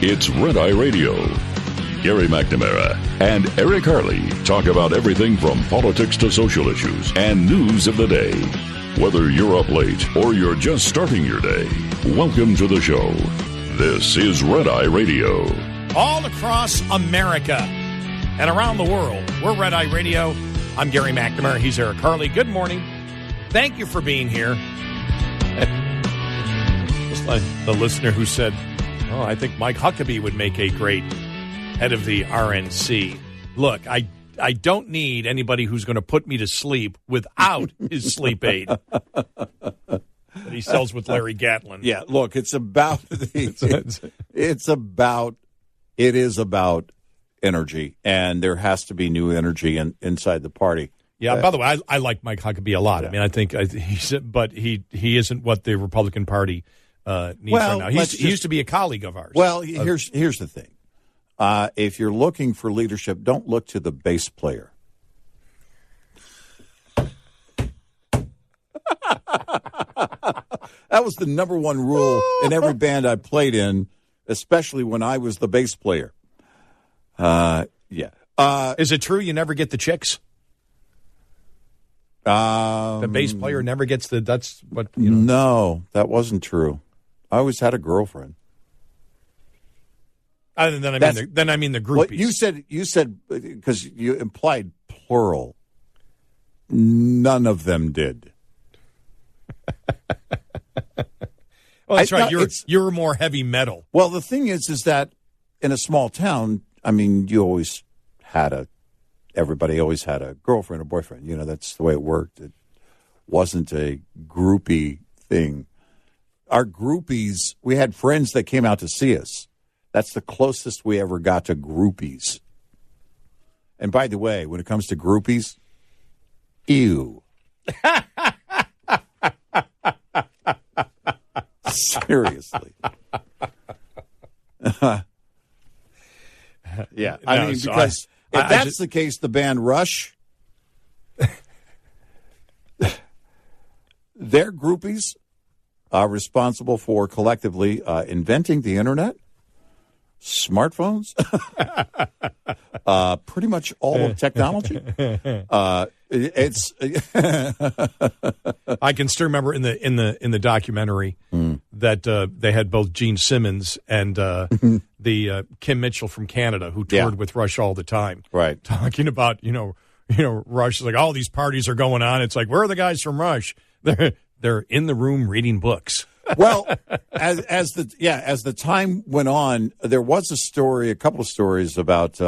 It's Red Eye Radio. Gary McNamara and Eric Harley talk about everything from politics to social issues and news of the day. Whether you're up late or you're just starting your day, welcome to the show. This is Red Eye Radio. All across America and around the world, we're Red Eye Radio. I'm Gary McNamara. He's Eric Harley. Good morning. Thank you for being here. Just like the listener who said, oh, I think Mike Huckabee would make a great head of the RNC. Look, I don't need anybody who's going to put me to sleep without his sleep aid that he sells with Larry Gatlin. Yeah, look, it is about energy, and there has to be new energy inside the party. Yeah, by the way, I like Mike Huckabee a lot. Yeah. I mean, I think he isn't what the Republican Party needs right now. He used to be a colleague of ours. Well, here's the thing. If you're looking for leadership, don't look to the bass player. That was the number one rule in every band I played in, especially when I was the bass player. Yeah. Is it true you never get the chicks? The bass player never gets that's what, you know. No, that wasn't true. I always had a girlfriend. Then I mean the groupies. What you said because you implied plural. None of them did. Well, that's right. You're more heavy metal. Well, the thing is that in a small town, I mean, everybody always had a girlfriend or boyfriend. You know, that's the way it worked. It wasn't a groupie thing. Our groupies, we had friends that came out to see us. That's the closest we ever got to groupies. And by the way, when it comes to groupies, ew. Seriously. Yeah. I mean, because if that's the case, the band Rush, their groupies are responsible for collectively inventing the internet, smartphones, pretty much all of technology. It's. I can still remember in the documentary that they had both Gene Simmons and the Kim Mitchell from Canada who toured with Rush all the time, right? Talking about Rush is like all these parties are going on. It's like, where are the guys from Rush? They're in the room reading books. Well, as the time went on, there was a couple of stories about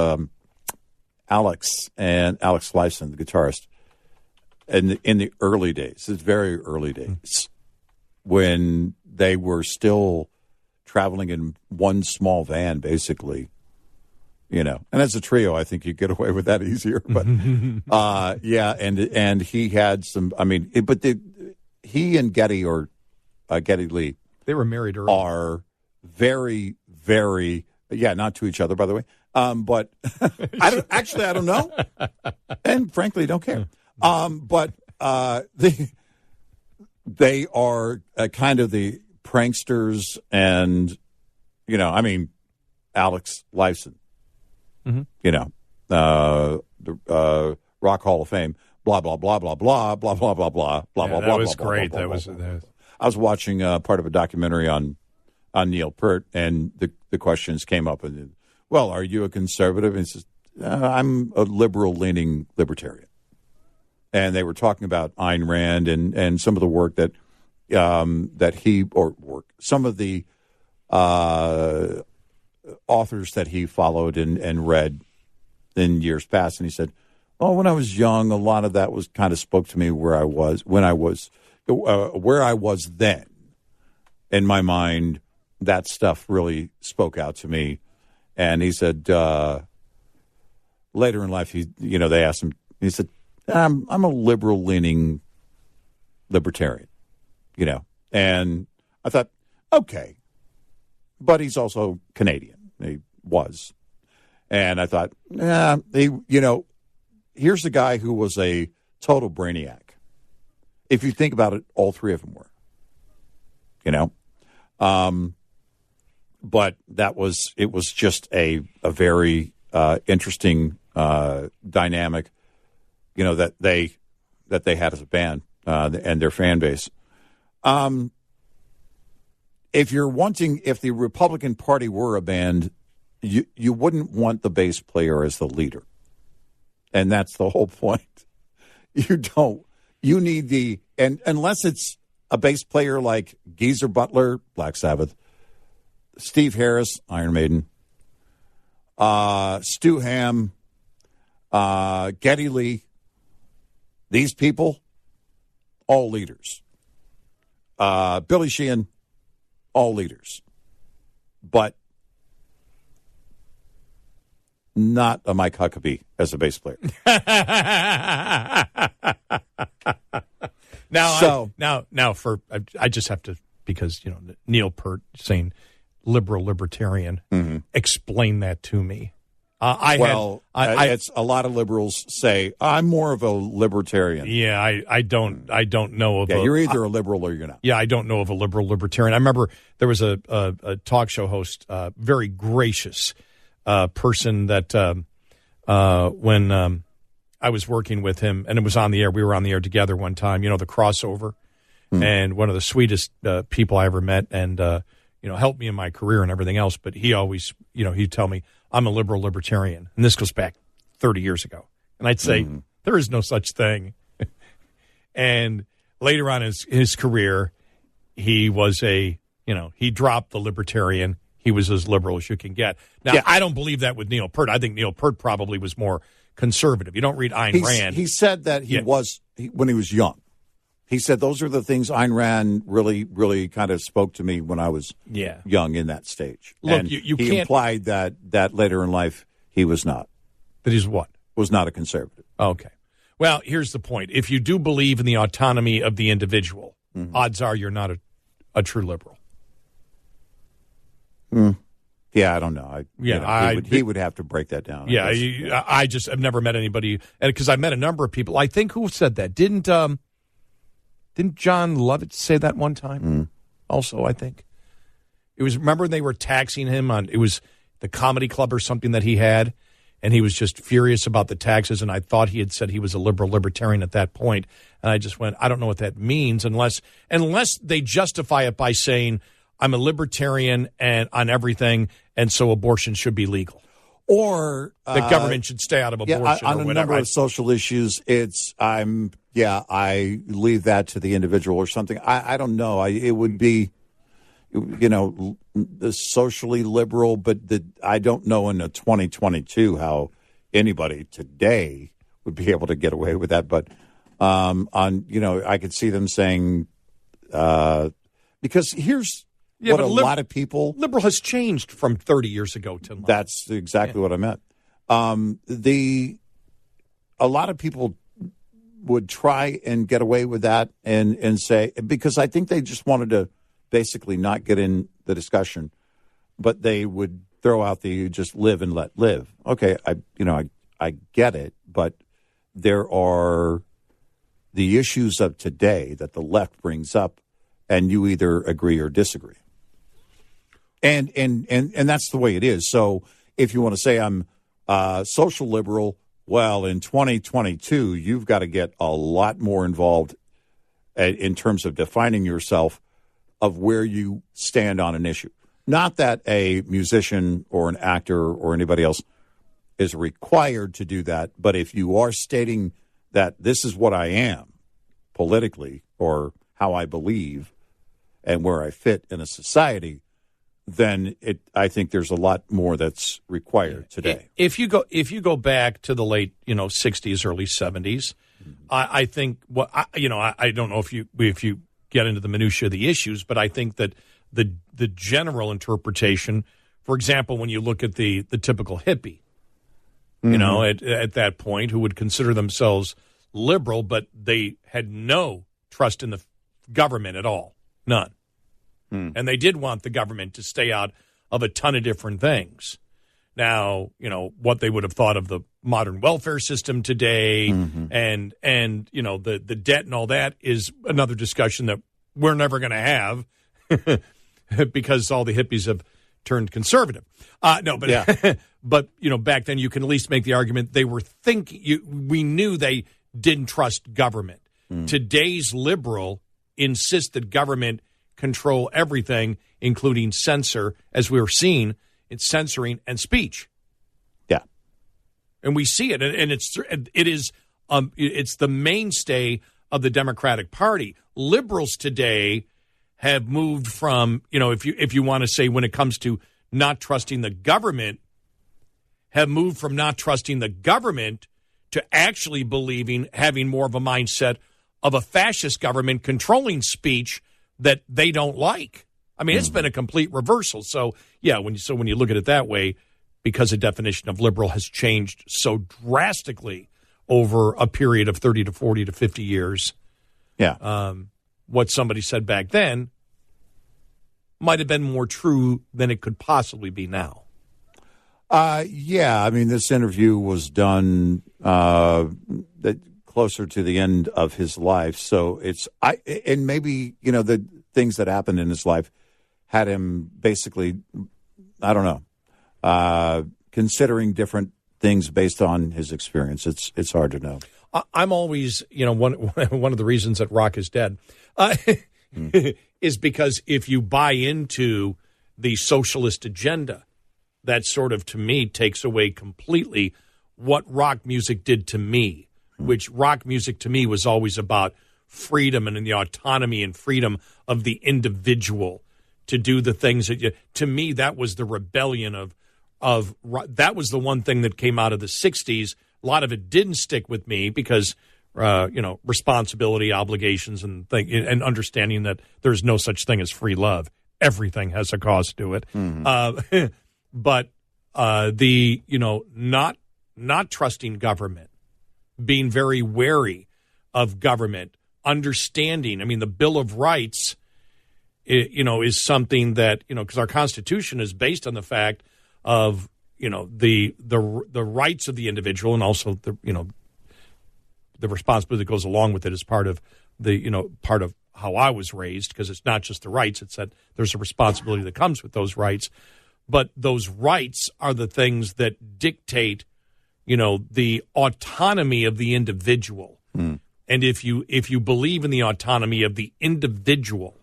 Alex Lifeson, the guitarist, in the early days, his very early days, when they were still traveling in one small van, basically. You know, and as a trio, I think you get away with that easier. But and he had some. I mean, he and Geddy Lee, they were married early, are very, very, not to each other, by the way. But I don't know, and frankly, don't care. But they are kind of the pranksters, and I mean, Alex Lifeson, the Rock Hall of Fame, blah blah blah blah blah blah blah blah blah blah blah. That was great. That was. I was watching part of a documentary on Neil Peart, and the questions came up, and well, are you a conservative? And he says, I'm a liberal-leaning libertarian. And they were talking about Ayn Rand and some of the work that some of the authors that he followed and read in years past. And he said, "Oh, when I was young, a lot of that was kind of spoke to me where I was then. In my mind, that stuff really spoke out to me." And he said, later in life, they asked him, he said, I'm a liberal-leaning libertarian, And I thought, okay. But he's also Canadian. He was. And I thought, here's a guy who was a total brainiac. If you think about it, all three of them were, but it was just a very interesting dynamic, that they had as a band and their fan base. If the Republican Party were a band, you wouldn't want the bass player as the leader, and that's the whole point. You don't. You need unless it's a bass player like Geezer Butler, Black Sabbath, Steve Harris, Iron Maiden, Stu Hamm, Geddy Lee. These people, all leaders. Billy Sheehan, all leaders. But not a Mike Huckabee as a bass player. I just have to, because Neil Peart saying liberal libertarian. Mm-hmm. Explain that to me. It's a lot of liberals say I'm more of a libertarian. Yeah, I don't know of. Yeah, you're either a liberal or you're not. Yeah, I don't know of a liberal libertarian. I remember there was a talk show host, very gracious person that when I was working with him, and it was on the air. We were on the air together one time. The crossover, and one of the sweetest people I ever met, and helped me in my career and everything else. But he always, he'd tell me, I'm a liberal libertarian. And this goes back 30 years ago. And I'd say, there is no such thing. And later on in his career, he was he dropped the libertarian. He was as liberal as you can get. Now, yeah. I don't believe that with Neil Peart. I think Neil Peart probably was more conservative. You don't read Ayn Rand. He said that when he was young. He said those are the things Ayn Rand really, really kind of spoke to me when I was young in that stage. Look, and he can't implied that later in life he was not. That he's what? Was not a conservative. Okay. Well, here's the point. If you do believe in the autonomy of the individual, odds are you're not a true liberal. Yeah, I don't know. He would have to break that down. Yeah, I just have never met anybody, because I met a number of people. I think who said that? Didn't John Lovett say that one time? Also, I think. It was, remember they were taxing him it was the comedy club or something that he had, and he was just furious about the taxes, and I thought he had said he was a liberal libertarian at that point, and I just went, I don't know what that means unless they justify it by saying, I'm a libertarian and on everything, and so abortion should be legal. Or the government should stay out of abortion or whatever. On a number of social issues, I leave that to the individual or something. I don't know. It would be, the socially liberal, but I don't know in 2022 how anybody today would be able to get away with that. But I could see them saying, because here's what a lot of people. Liberal has changed from 30 years ago to now. That's exactly what I meant. A lot of people would try and get away with that and say, because I think they just wanted to basically not get in the discussion, but they would throw out the just live and let live. Okay, I get it, but there are the issues of today that the left brings up, and you either agree or disagree. And that's the way it is. So if you want to say I'm social liberal, well, in 2022, you've got to get a lot more involved in terms of defining yourself of where you stand on an issue. Not that a musician or an actor or anybody else is required to do that, but if you are stating that this is what I am politically or how I believe and where I fit in a society, then I think there's a lot more that's required today. If you go back to the late 60s, early 70s, I think I don't know if you get into the minutiae of the issues, but I think that the general interpretation, for example, when you look at the typical hippie, at that point, who would consider themselves liberal, but they had no trust in the government at all, none. And they did want the government to stay out of a ton of different things. Now, what they would have thought of the modern welfare system today and the debt and all that is another discussion that we're never going to have because all the hippies have turned conservative. No, but Yeah. but back then you can at least make the argument they were thinking. We knew they didn't trust government. Today's liberal insists that government control everything, including censor, as we were seeing. It's censoring and speech. Yeah, and we see it, and it's the mainstay of the Democratic Party. Liberals today have moved from, if you want to say when it comes to not trusting the government, have moved from not trusting the government to actually having more of a mindset of a fascist government controlling speech that they don't like. I mean, it's been a complete reversal. So, yeah, when you look at it that way, because the definition of liberal has changed so drastically over a period of 30 to 40 to 50 years, what somebody said back then might have been more true than it could possibly be now. I mean, this interview was done closer to the end of his life, so and maybe the things that happened in his life had him basically, I don't know, considering different things based on his experience. It's hard to know. I'm always, one of the reasons that rock is dead is because if you buy into the socialist agenda, that sort of, to me, takes away completely what rock music did to me, which rock music to me was always about freedom and the autonomy and freedom of the individual to do the things that to me, that was the rebellion of that was the one thing that came out of the 60s. A lot of it didn't stick with me because, responsibility, obligations, and understanding that there's no such thing as free love. Everything has a cost to it. But not trusting government, being very wary of government, understanding. I mean, the Bill of Rights, is something that, because our Constitution is based on the fact of, the rights of the individual, and also the responsibility that goes along with it as part of part of how I was raised, because it's not just the rights, it's that there's a responsibility that comes with those rights. But those rights are the things that dictate, the autonomy of the individual. And if you believe in the autonomy of the individual,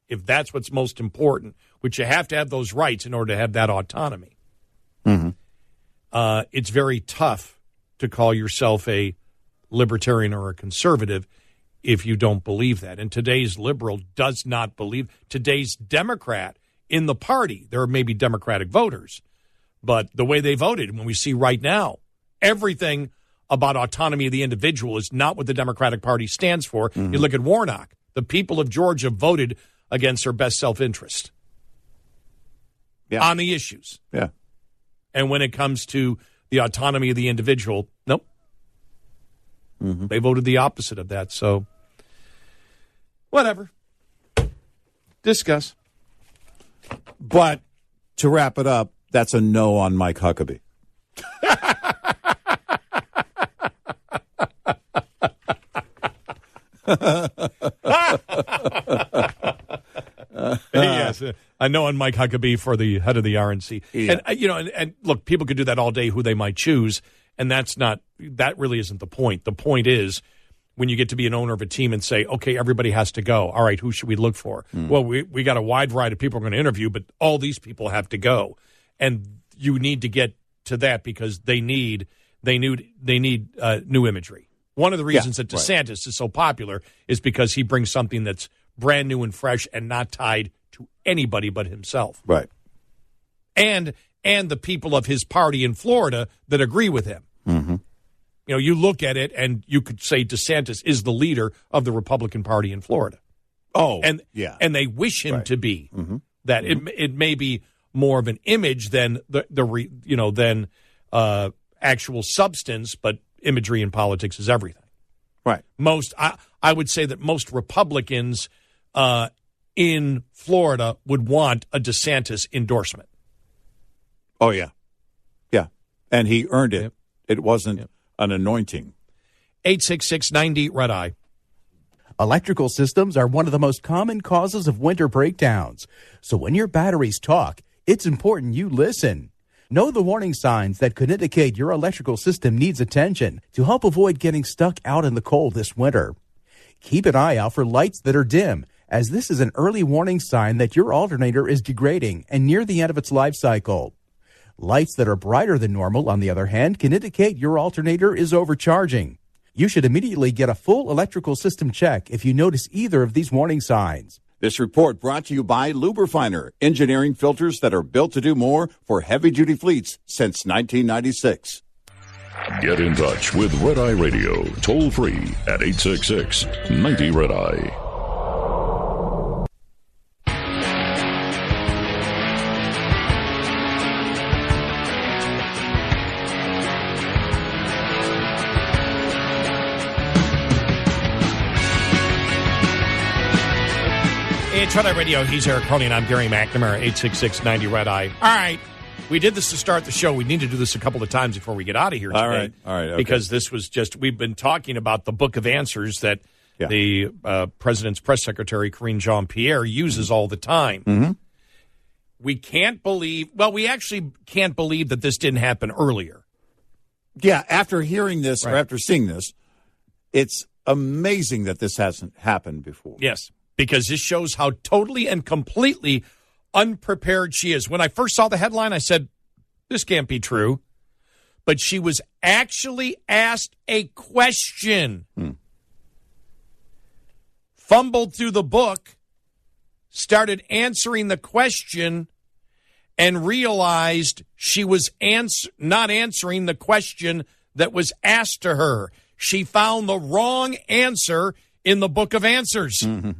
if that's what's most important, which you have to have those rights in order to have that autonomy, it's very tough to call yourself a libertarian or a conservative if you don't believe that. And today's liberal does not believe. Today's Democrat in the party, there are maybe Democratic voters, but the way they voted, when we see right now, everything about autonomy of the individual is not what the Democratic Party stands for. You look at Warnock. The people of Georgia voted against their best self-interest on the issues. Yeah. And when it comes to the autonomy of the individual, nope. They voted the opposite of that. So, whatever. Discuss. But to wrap it up, that's a no on Mike Huckabee. Yes, I know on Mike Huckabee for the head of the RNC. Yeah. And look, people could do that all day, who they might choose, and that really isn't the point. The point is when you get to be an owner of a team and say, okay, everybody has to go. All right, who should we look for? Well, we got a wide variety of people we're going to interview, but all these people have to go. And you need to get to that because they need new imagery. One of the reasons that DeSantis is so popular is because he brings something that's brand new and fresh and not tied to anybody but himself. Right. And the people of his party in Florida that agree with him. You look at it and you could say DeSantis is the leader of the Republican Party in Florida. Oh, and they wish him to be that. It may be more of an image than than actual substance, but imagery in politics is everything. Right. I would say that most Republicans in Florida would want a DeSantis endorsement. Oh, yeah. Yeah. And he earned it. Yep. It wasn't an anointing. 866-90-RED-EYE. Electrical systems are one of the most common causes of winter breakdowns. So when your batteries talk, It's important you listen. Know the warning signs that could indicate your electrical system needs attention to help avoid getting stuck out in the cold this winter. Keep an eye out for lights that are dim, as this is an early warning sign that your alternator is degrading and near the end of its life cycle. Lights that are brighter than normal, on the other hand, can indicate your alternator is overcharging. You should immediately get a full electrical system check if you notice either of these warning signs. This report brought to you by Lubrifiner, engineering filters that are built to do more for heavy-duty fleets since 1996. Get in touch with Red Eye Radio, toll free at 866-90-RED-EYE. It's Red Eye Radio. He's Eric Carly, and I'm Gary McNamara, 866-90-RED-EYE. All right. We did this to start the show. We need to do this a couple of times before we get out of here today. All right. Okay. Because this was just, we've been talking about the book of answers that the president's press secretary, Karine Jean-Pierre, uses all the time. Mm-hmm. We can't believe, we actually can't believe that this didn't happen earlier. Yeah, after hearing this or after seeing this, it's amazing that this hasn't happened before. Yes, because this shows how totally and completely unprepared she is. When I first saw the headline, I said, this can't be true. But she was actually asked a question. Fumbled through the book, started answering the question, and realized she was not answering the question that was asked to her. She found the wrong answer in the book of answers. Mm-hmm.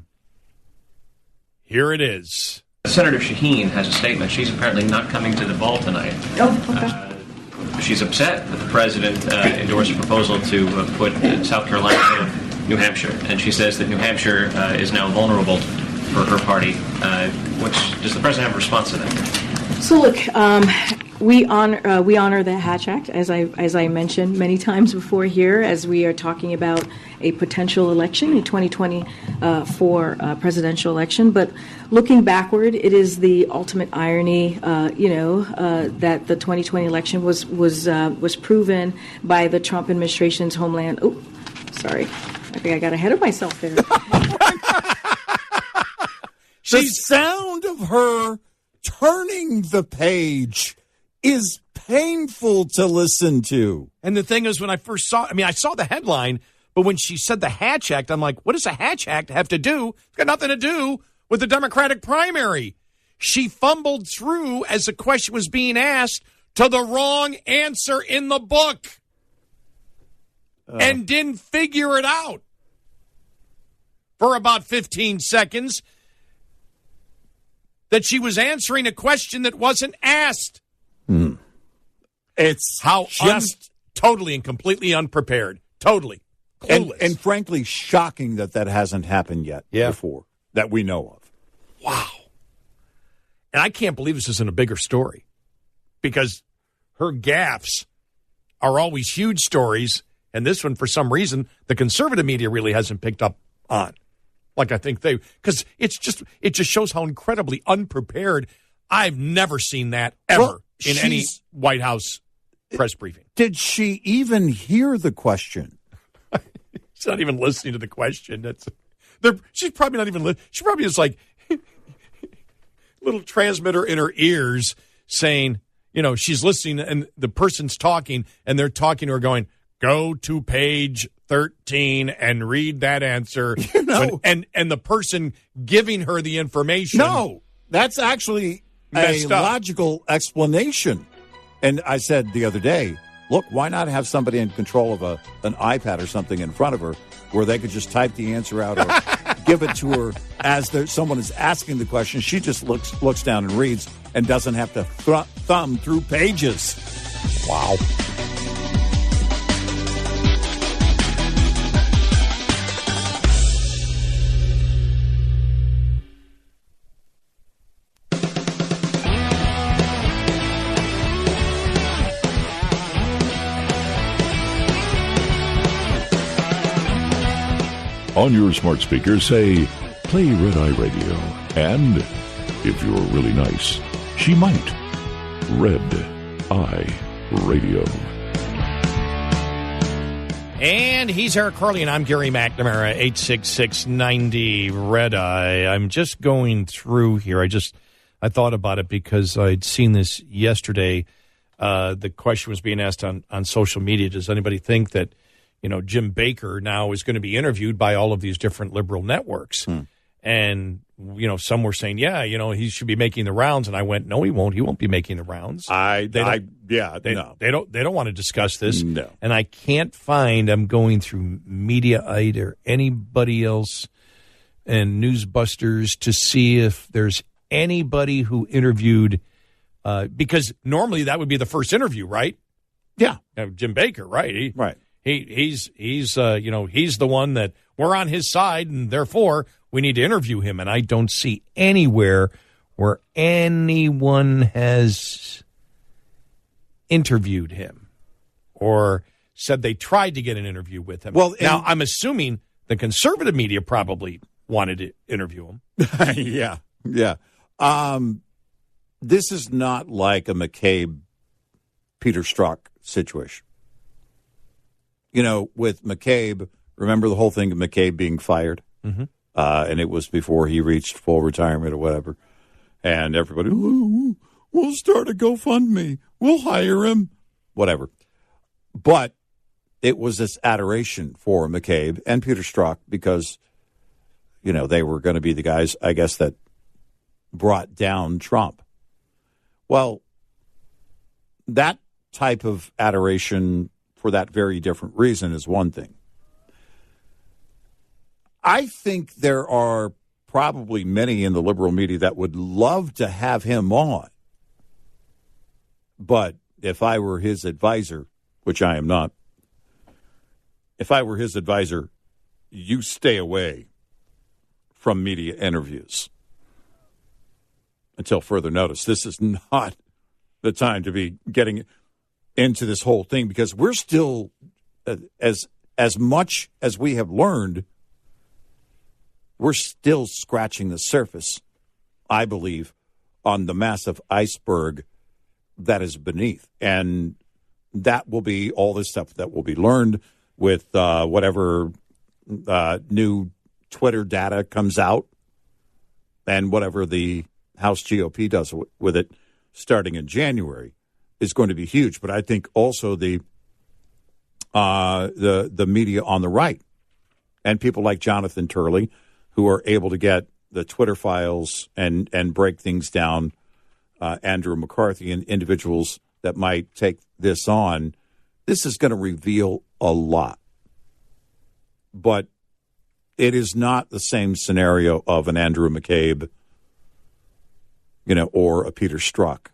Here it is. Senator Shaheen has a statement. She's apparently not coming to the ball tonight. Oh, okay. She's upset that the president endorsed a proposal to put South Carolina ahead of New Hampshire. And she says that New Hampshire is now vulnerable for her party. Does the president have a response to that? So look, we honor the Hatch Act, as I mentioned many times before here, as we are talking about a potential election, a 2024 presidential election. But looking backward, it is the ultimate irony, that the 2020 election was proven by the Trump administration's Homeland. Oh, sorry, I think I got ahead of myself there. The sound of her turning the page is painful to listen to. And the thing is, when I first saw, I saw the headline, but when she said the Hatch Act, I'm like, what does the Hatch Act have to do? It's got nothing to do with the Democratic primary. She fumbled through as the question was being asked to the wrong answer in the book and didn't figure it out for about 15 seconds. That she was answering a question that wasn't asked. It's how just totally and completely unprepared. Totally. Clueless. And frankly, shocking that hasn't happened yet before, that we know of. Wow. And I can't believe this isn't a bigger story, because her gaffes are always huge stories, and this one, for some reason, the conservative media really hasn't picked up on. Like I think because it just shows how incredibly unprepared. I've never seen that ever in any White House press briefing. Did she even hear the question? She's not even listening to the question. She's probably not even listening. She probably is like little transmitter in her ears saying, she's listening and the person's talking and they're talking to her going, go to page 13 and read that answer. And the person giving her the information. No, that's actually a logical explanation. And I said the other day, look, why not have somebody in control of an iPad or something in front of her where they could just type the answer out or give it to her as someone is asking the question. She just looks down and reads and doesn't have to thumb through pages. Wow. On your smart speaker, say, play Red Eye Radio. And if you're really nice, She might. Red Eye Radio. And he's Eric Carly, and I'm Gary McNamara, 866-90-RED-EYE. I'm just going through here. I thought about it because I'd seen this yesterday. The question was being asked on social media. Does anybody think that, Jim Baker now is going to be interviewed by all of these different liberal networks? And, some were saying, he should be making the rounds. And I went, no, he won't. He won't be making the rounds. No. They don't want to discuss this. No. And I can't find, I'm going through Mediaite or anybody else and Newsbusters to see if there's anybody who interviewed, because normally that would be the first interview, right? Yeah. Jim Baker, right? Right. He's he's the one that we're on his side, and therefore we need to interview him. And I don't see anywhere where anyone has interviewed him or said they tried to get an interview with him. Well, now I'm assuming the conservative media probably wanted to interview him. Yeah. This is not like a McCabe, Peter Strzok situation. With McCabe, remember the whole thing of McCabe being fired? Mm-hmm. And it was before he reached full retirement or whatever. And everybody, we'll start a GoFundMe. We'll hire him. Whatever. But it was this adoration for McCabe and Peter Strzok because, they were going to be the guys, I guess, that brought down Trump. Well, that type of adoration for that very different reason is one thing. I think there are probably many in the liberal media that would love to have him on. But if I were his advisor, which I am not, if I were his advisor, you stay away from media interviews until further notice. This is not the time to be getting into this whole thing because we're still, as much as we have learned, we're still scratching the surface, I believe, on the massive iceberg that is beneath. And that will be all this stuff that will be learned with whatever new Twitter data comes out and whatever the House GOP does with it starting in January is going to be huge. But I think also the media on the right and people like Jonathan Turley who are able to get the Twitter files and break things down, Andrew McCarthy and individuals that might take this on, this is going to reveal a lot. But it is not the same scenario of an Andrew McCabe, or a Peter Strzok,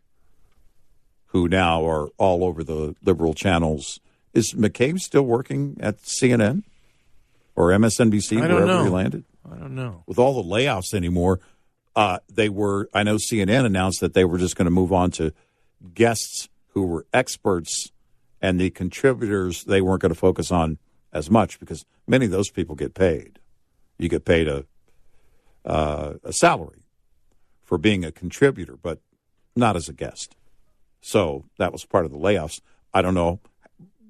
who now are all over the liberal channels. Is McCabe still working at CNN or MSNBC, wherever he landed? I don't know. With all the layoffs anymore, I know CNN announced that they were just going to move on to guests who were experts, and the contributors they weren't going to focus on as much because many of those people get paid. You get paid a salary for being a contributor, but not as a guest. So that was part of the layoffs. I don't know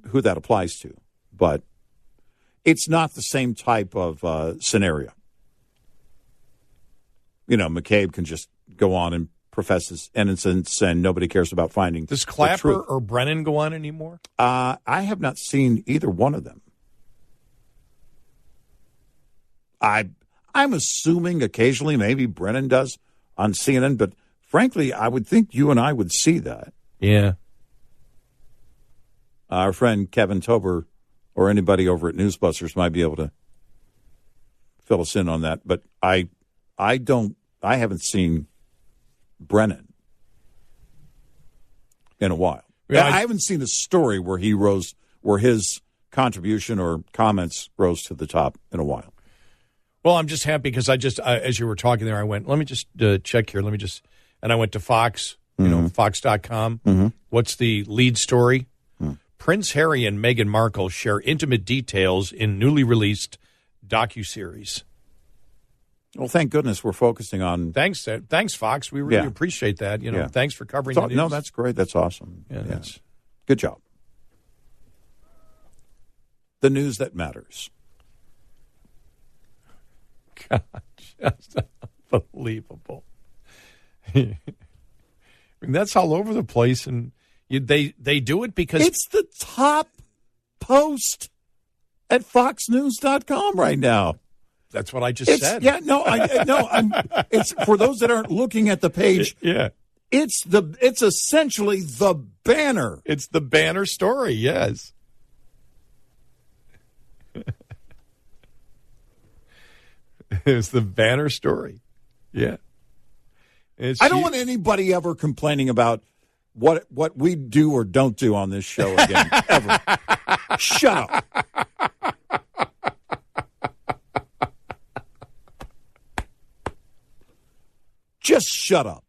who that applies to, but it's not the same type of scenario. McCabe can just go on and profess his innocence, and nobody cares about finding Does the Clapper truth. or Brennan go on anymore? I have not seen either one of them. I'm assuming occasionally maybe Brennan does on CNN, but frankly, I would think you and I would see that. Yeah. Our friend Kevin Tober or anybody over at Newsbusters might be able to fill us in on that. But I haven't seen Brennan in a while. Yeah, I haven't seen a story where his contribution or comments rose to the top in a while. Well, I'm just happy because as you were talking there, I went, let me just check here. And I went to Fox, Fox.com. Mm-hmm. What's the lead story? Prince Harry and Meghan Markle share intimate details in newly released docuseries. Well, thank goodness we're focusing on. Thanks, Fox. We really appreciate that. Thanks for covering the news. No, that's great. That's awesome. Yeah, that's good job. The news that matters. God, just unbelievable. I mean, that's all over the place, and they do it because it's the top post at FoxNews.com right now. That's what I just said. Yeah, it's for those that aren't looking at the page. Yeah, it's essentially the banner. It's the banner story. Yes. It's the banner story. Yeah. I don't want anybody ever complaining about what we do or don't do on this show again. Ever. Shut up. Just shut up.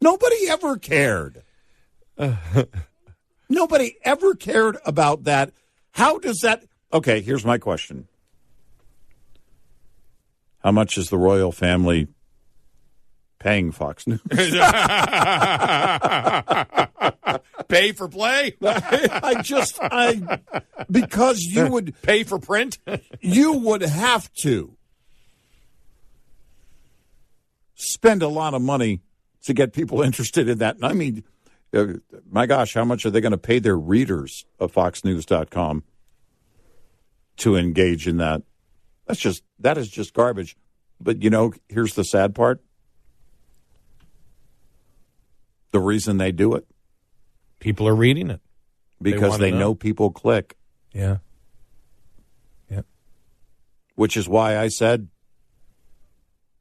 Nobody ever cared. Nobody ever cared about that. How does that... Okay, here's my question. How much is the royal family paying Fox News? Pay for play? Because you would... Pay for print? You would have to spend a lot of money to get people interested in that. And I mean... my gosh, how much are they going to pay their readers of FoxNews.com to engage in that? That is just garbage. But, here's the sad part. The reason they do it. People are reading it. Because they know people click. Yeah. Yeah. Which is why I said,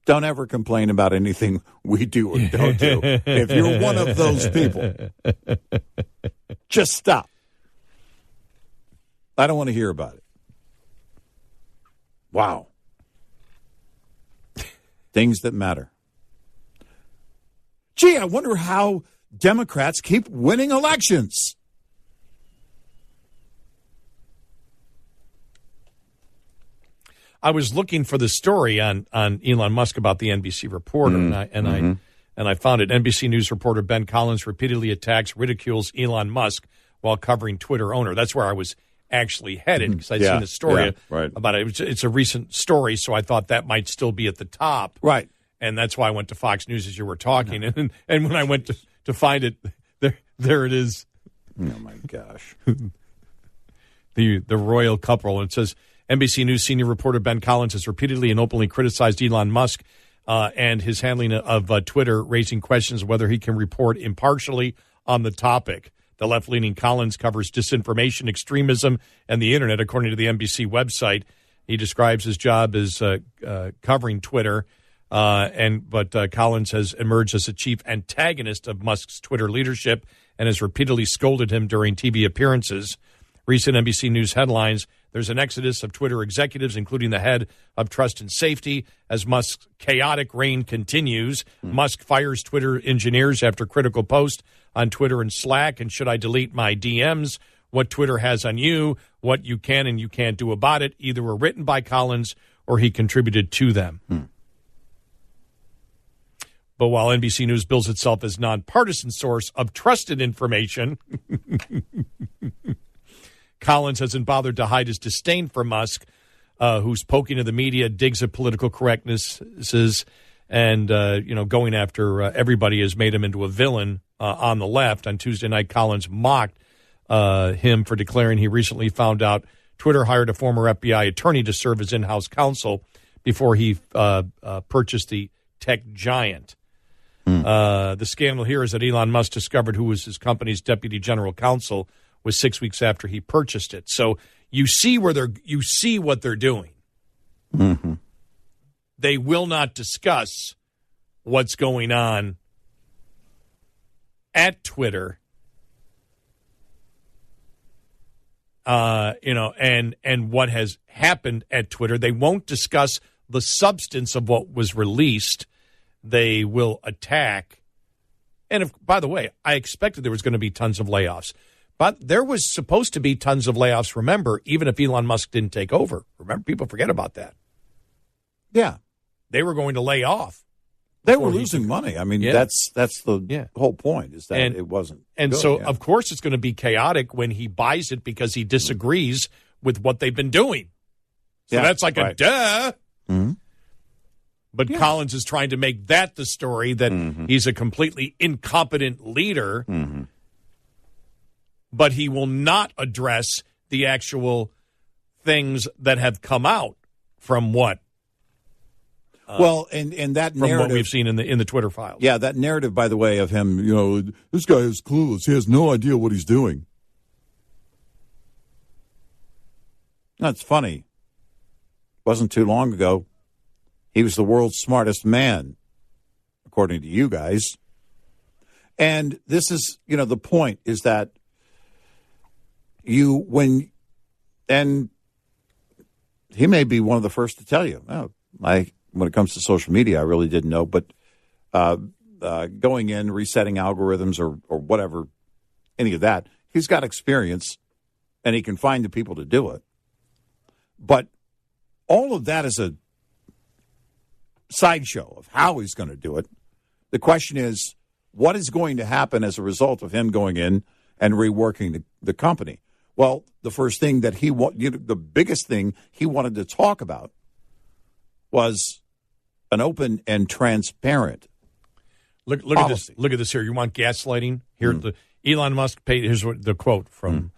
don't ever complain about anything we do or don't do. If you're one of those people, just stop. I don't want to hear about it. Wow. Things that matter. Gee, I wonder how Democrats keep winning elections. I was looking for the story on Elon Musk about the NBC reporter, and I found it. NBC News reporter Ben Collins repeatedly attacks, ridicules Elon Musk while covering Twitter owner. That's where I was actually headed because I'd seen a story about it. It's a recent story, so I thought that might still be at the top. Right. And that's why I went to Fox News as you were talking. And when I went to find it, there it is. Oh, my gosh. The royal couple. And it says, NBC News senior reporter Ben Collins has repeatedly and openly criticized Elon Musk and his handling of Twitter, raising questions of whether he can report impartially on the topic. The left-leaning Collins covers disinformation, extremism, and the Internet, according to the NBC website. He describes his job as covering Twitter, but Collins has emerged as a chief antagonist of Musk's Twitter leadership and has repeatedly scolded him during TV appearances. Recent NBC News headlines, there's an exodus of Twitter executives, including the head of trust and safety, as Musk's chaotic reign continues. Musk fires Twitter engineers after critical post on Twitter and Slack. And should I delete my DMs? What Twitter has on you, what you can and you can't do about it, either were written by Collins or he contributed to them. But while NBC News bills itself as nonpartisan source of trusted information, Collins hasn't bothered to hide his disdain for Musk, who's poking at the media, digs at political correctnesses, and going after everybody has made him into a villain on the left. On Tuesday night, Collins mocked him for declaring he recently found out Twitter hired a former FBI attorney to serve as in-house counsel before he purchased the tech giant. The scandal here is that Elon Musk discovered who was his company's deputy general counsel was 6 weeks after he purchased it. So you see what they're doing. Mm-hmm. They will not discuss what's going on at Twitter. And what has happened at Twitter. They won't discuss the substance of what was released. They will attack And by the way, I expected there was going to be tons of layoffs. But there was supposed to be tons of layoffs, remember, even if Elon Musk didn't take over. Remember, people forget about that. Yeah. They were going to lay off. They were losing money. I mean, that's the whole point, is that it wasn't And good, so, of course, it's going to be chaotic when he buys it because he disagrees with what they've been doing. So that's like a duh. Mm-hmm. But Collins is trying to make that the story, that he's a completely incompetent leader. Mm-hmm. But he will not address the actual things that have come out from what? And that from narrative, what we've seen in the Twitter files. Yeah, that narrative, by the way, of him, this guy is clueless. He has no idea what he's doing. That's funny. Wasn't too long ago. He was the world's smartest man, according to you guys. And this is, the point is that and he may be one of the first to tell you, when it comes to social media, I really didn't know, but going in, resetting algorithms or whatever, any of that, he's got experience and he can find the people to do it. But all of that is a sideshow of how he's going to do it. The question is, what is going to happen as a result of him going in and reworking the company? Well, the first thing that the biggest thing he wanted to talk about was an open and transparent Look policy. at this. Look at this here. You want gaslighting? Here, Elon Musk paid. Here's the quote from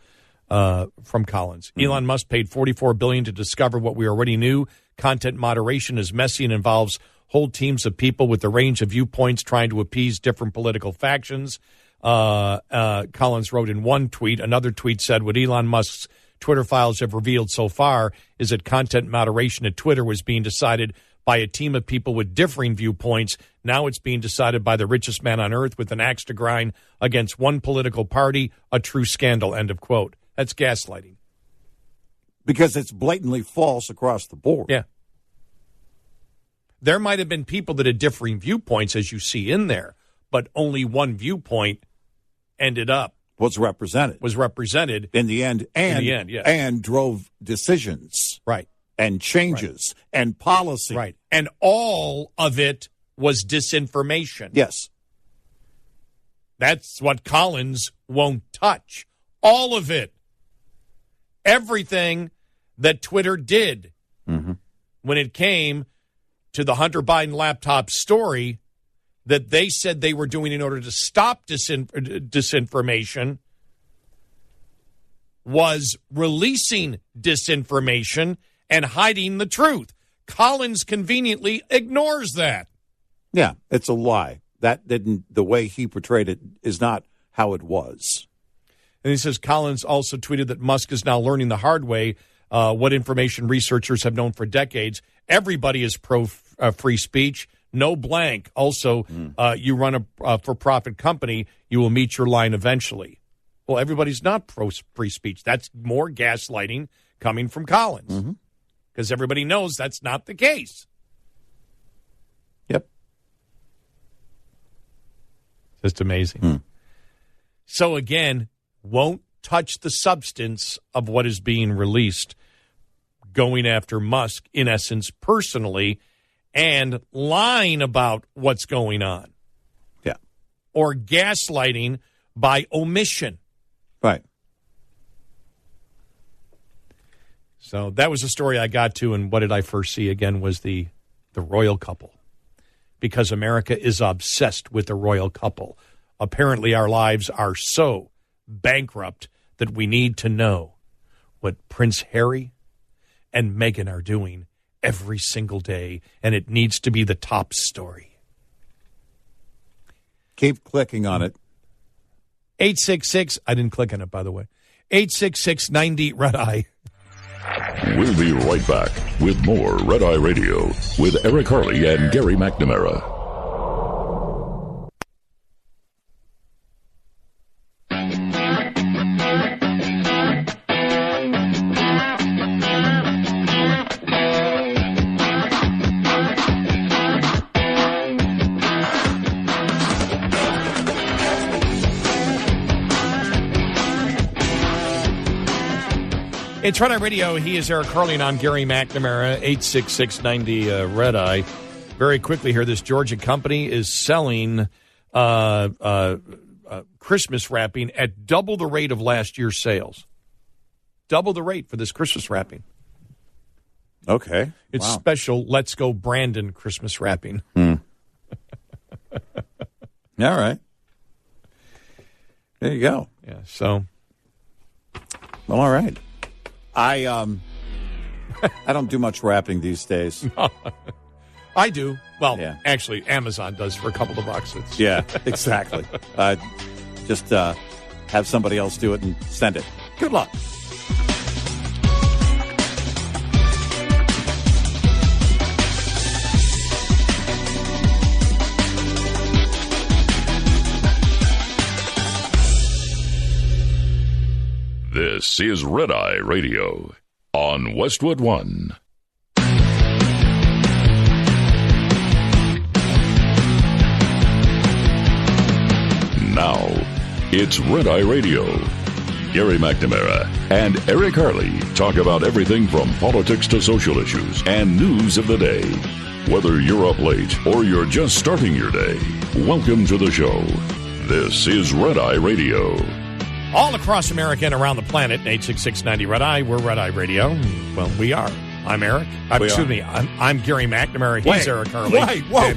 Collins. Elon Musk paid $44 billion to discover what we already knew. Content moderation is messy and involves whole teams of people with a range of viewpoints trying to appease different political factions. Collins wrote in one tweet. Another tweet said, what Elon Musk's Twitter files have revealed so far is that content moderation at Twitter was being decided by a team of people with differing viewpoints. Now it's being decided by the richest man on earth with an axe to grind against one political party. A true scandal, end of quote. That's gaslighting. Because it's blatantly false across the board. Yeah. There might have been people that had differing viewpoints, as you see in there, but only one viewpoint was represented in the end, and drove decisions, right, and changes and policy, right, and all of it was disinformation. Yes, that's what Collins won't touch. All of it, everything that Twitter did when it came to the Hunter Biden laptop story that they said they were doing in order to stop disinformation, was releasing disinformation and hiding the truth. Collins conveniently ignores that. Yeah, it's a lie. The way he portrayed it is not how it was. And he says Collins also tweeted that Musk is now learning the hard way what information researchers have known for decades. Everybody is pro-free speech. No blank. Also, you run a for-profit company, you will meet your line eventually. Well, everybody's not pro-free speech. That's more gaslighting coming from Collins. Because everybody knows that's not the case. Yep. Just amazing. So, again, won't touch the substance of what is being released, going after Musk, in essence, personally, and lying about what's going on. Yeah. Or gaslighting by omission. Right. So that was the story I got to, and what did I first see again was the royal couple. Because America is obsessed with the royal couple. Apparently our lives are so bankrupt that we need to know what Prince Harry and Meghan are doing every single day, and it needs to be the top story. Keep clicking on it. 866, I didn't click on it, by the way. 866-90-RED-EYE. We'll be right back with more Red Eye Radio with Eric Harley and Gary McNamara. It's Red Eye Radio. He is Eric Carly, and I'm Gary McNamara, 866-90 Red Eye. Very quickly here, this Georgia company is selling Christmas wrapping at double the rate of last year's sales. Double the rate for this Christmas wrapping. Okay. It's Wow. special Let's Go Brandon Christmas wrapping. All right. There you go. Yeah, so... Well, all right. I don't do much wrapping these days. I do. Well, Yeah. actually, Amazon does for a couple of bucks. It's, Yeah, exactly. Just have somebody else do it and send it. Good luck. This is Red Eye Radio on Westwood One. Now, it's Red Eye Radio. Gary McNamara and Eric Harley talk about everything from politics to social issues and news of the day. Whether you're up late or you're just starting your day, welcome to the show. This is Red Eye Radio. all across America and around the planet, 866-90 Red Eye. We're Red Eye Radio. Well, we are. I'm Eric. I'm Gary McNamara. He's Eric Harley. Wait, whoa.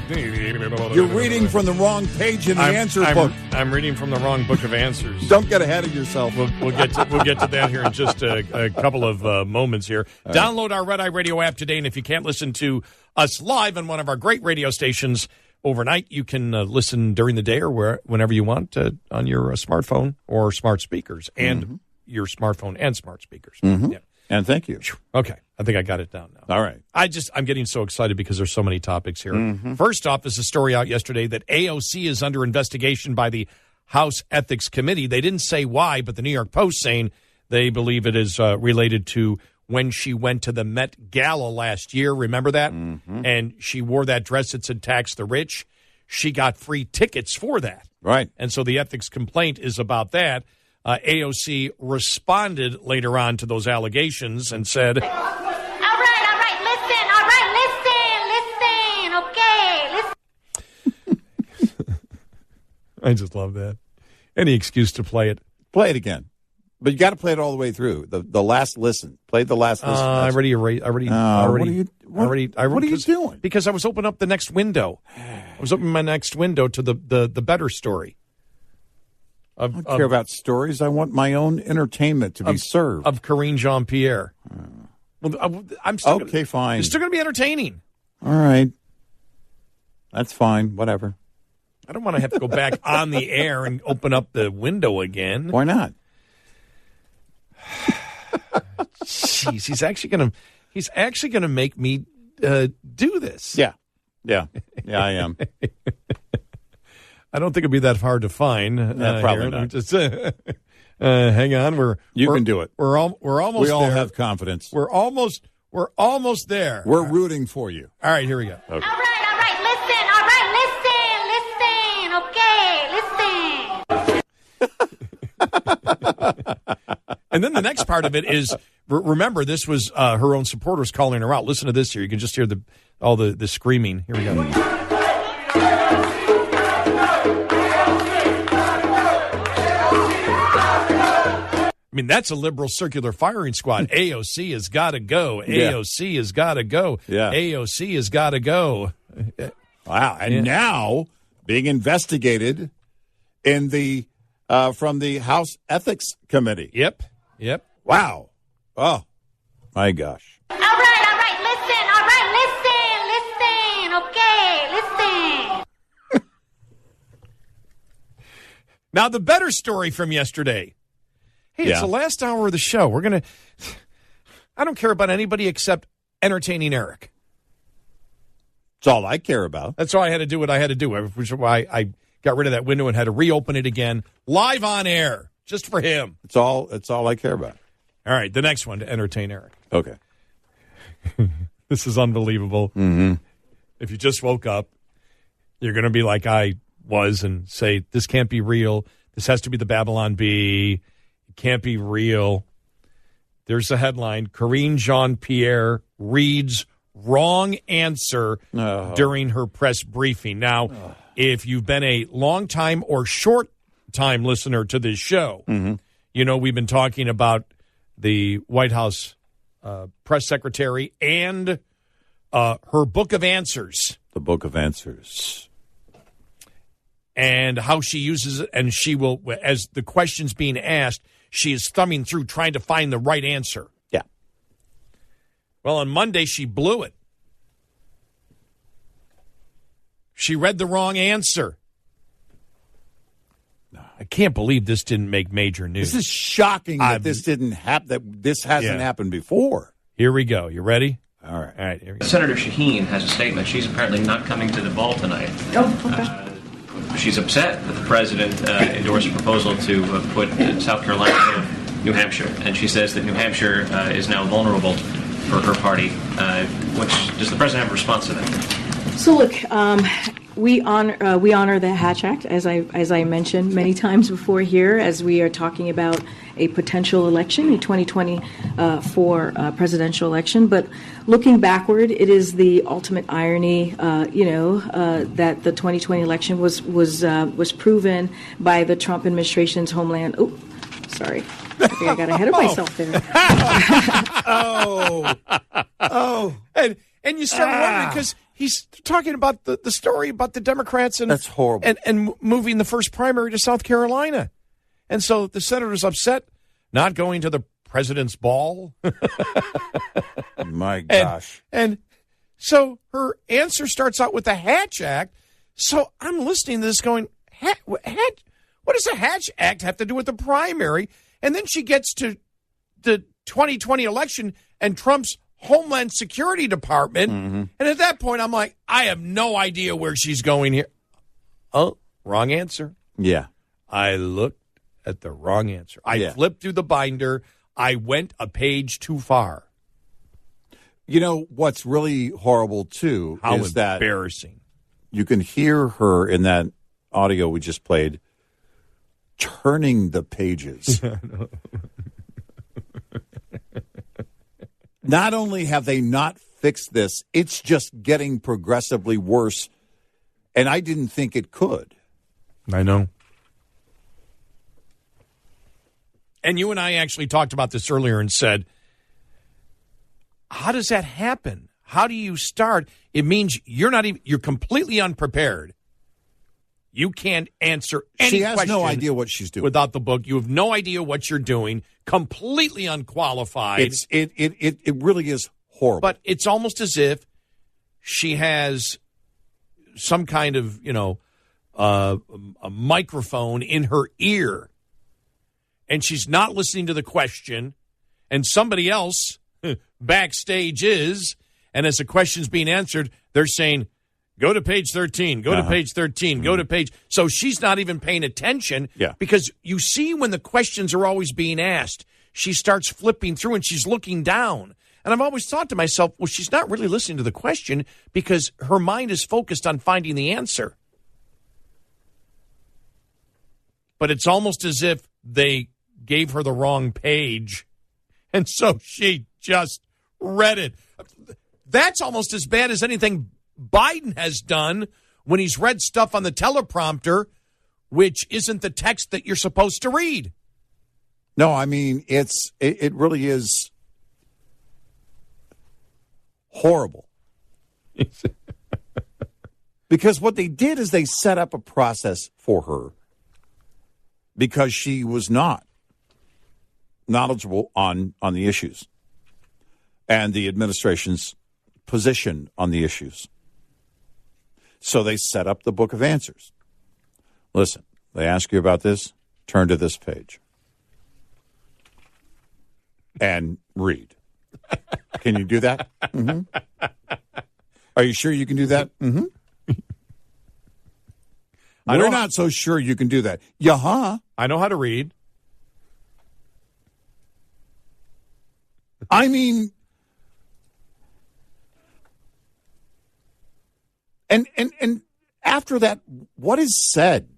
You're reading from the wrong page in the answer book. I'm reading from the wrong book of answers. Don't get ahead of yourself. We'll get to that here in just a couple of moments here. Download our Red Eye Radio app today, and if you can't listen to us live on one of our great radio stations overnight, you can listen during the day or whenever you want on your smartphone or smart speakers, and your smartphone and smart speakers. Mm-hmm. Yeah. And thank you. Okay, I think I got it down now. All right. I'm getting so excited because there's so many topics here. Mm-hmm. First off is a story out yesterday that AOC is under investigation by the House Ethics Committee. They didn't say why, but the New York Post saying they believe it is related to when she went to the Met Gala last year. Remember that? Mm-hmm. And she wore that dress that said tax the rich. She got free tickets for that. Right. And so the ethics complaint is about that. AOC responded later on to those allegations and said, All right, listen, okay, listen. I just love that. Any excuse to play it. Play it again. But you got to play it all the way through. The last listen. Play the last listen. I already. What are you doing? Because I was opening up the next window. I was opening my next window to the better story. I don't care about stories. I want my own entertainment to be served. Of Karine Jean-Pierre. Well, I'm still okay, fine. It's still going to be entertaining. All right. That's fine. Whatever. I don't want to have to go back on the air and open up the window again. Why not? Jeez, he's actually gonna make me do this. Yeah, I am. I don't think it'd be that hard to find. Probably here. not. Just hang on. You can do it. We're almost. We all there. have confidence. We're almost there. We're rooting for you. All right, here we go. All Okay. right, listen, okay, listen. And then the next part of it is, remember, this was her own supporters calling her out. Listen to this here. You can just hear all the screaming. Here we go. I mean, that's a liberal circular firing squad. AOC has got to go. AOC has got to go. Yeah. AOC has got to go. Wow. And now being investigated in the from the House Ethics Committee. Yep. Wow. Oh, my gosh. All right, listen, okay, listen. Now, the better story from yesterday. Hey, it's the last hour of the show. I don't care about anybody except entertaining Eric. That's all I care about. That's why I had to do what I had to do, which is why I got rid of that window and had to reopen it again, live on air, just for him. It's all I care about. All right, the next one to entertain Eric. Okay. This is unbelievable. Mm-hmm. If you just woke up, you're going to be like I was and say, this can't be real. This has to be the Babylon Bee. It can't be real. There's the headline. Karine Jean-Pierre reads wrong answer during her press briefing. Now, if you've been a long-time or short-time listener to this show, you know we've been talking about the White House press secretary and her book of answers. The book of answers. And how she uses it, and she will, as the question's being asked, she is thumbing through trying to find the right answer. Yeah. Well, on Monday, she blew it. She read the wrong answer. I can't believe this didn't make major news. This is shocking that this didn't happen, that this hasn't happened before. Here we go. You ready? All right. All right. Here we go. Senator Shaheen has a statement. She's apparently not coming to the ball tonight. Oh, okay. She's upset that the president endorsed a proposal to put South Carolina ahead of New Hampshire, and she says that New Hampshire is now vulnerable for her party. Does the president have a response to that? So look, we honor the Hatch Act, as I mentioned many times before here, as we are talking about a potential election, a 2024 presidential election. But looking backward, it is the ultimate irony, that the 2020 election was proven by the Trump administration's Homeland. Oh, sorry. I think I got ahead of myself there. And you start wondering because he's talking about the story about the Democrats and that's horrible, and moving the first primary to South Carolina, and so the senator's upset, not going to the president's ball. My gosh! And so her answer starts out with the Hatch Act. So I'm listening to this, going, what does the Hatch Act have to do with the primary? And then she gets to the 2020 election and Trump's Homeland Security Department. And at that point, I'm like, I have no idea where she's going here. Oh, wrong answer. Yeah. I looked at the wrong answer. I flipped through the binder. I went a page too far. You know, what's really horrible, too, How is that embarrassing. You can hear her in that audio we just played turning the pages. Not only have they not fixed this, it's just getting progressively worse, and I didn't think it could. I know. And you and I actually talked about this earlier and said, how does that happen? How do you start? It means you're completely unprepared. You can't answer any She has question no idea what she's doing. without the book. You have no idea what you're doing. Completely unqualified. It really is horrible. But it's almost as if she has some kind of, a microphone in her ear, and she's not listening to the question, and somebody else backstage is, and as the question's being answered, they're saying, go to page 13, go to page 13, go to page. So she's not even paying attention because you see when the questions are always being asked, she starts flipping through and she's looking down. And I've always thought to myself, well, she's not really listening to the question because her mind is focused on finding the answer. But it's almost as if they gave her the wrong page, and so she just read it. That's almost as bad as anything Biden has done when he's read stuff on the teleprompter, which isn't the text that you're supposed to read. No, I mean, it really is horrible. Because what they did is they set up a process for her because she was not knowledgeable on the issues and the administration's position on the issues. So they set up the book of answers. Listen, they ask you about this, turn to this page and read. Can you do that? Mm-hmm. Are you sure you can do that? Mm-hmm. We're not so sure you can do that. I know how to read. I mean, and after that, what is said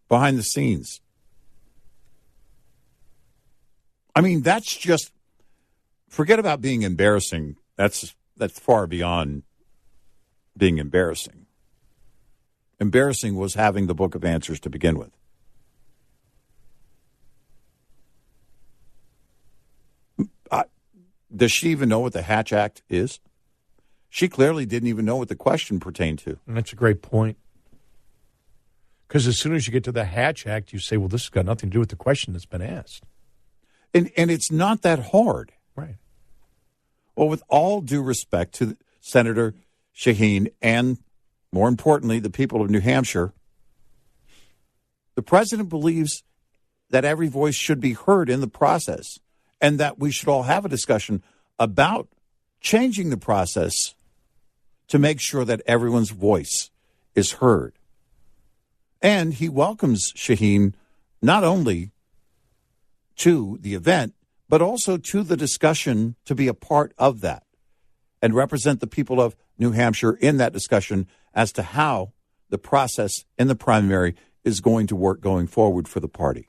behind the scenes? I mean, that's just, forget about being embarrassing. That's far beyond being embarrassing. Embarrassing was having the book of answers to begin with. Does she even know what the Hatch Act is? She clearly didn't even know what the question pertained to. And that's a great point. Because as soon as you get to the Hatch Act, you say, well, this has got nothing to do with the question that's been asked. And it's not that hard. Right. Well, with all due respect to Senator Shaheen and, more importantly, the people of New Hampshire, the president believes that every voice should be heard in the process and that we should all have a discussion about changing the process to make sure that everyone's voice is heard. And he welcomes Shaheen not only to the event, but also to the discussion to be a part of that and represent the people of New Hampshire in that discussion as to how the process in the primary is going to work going forward for the party.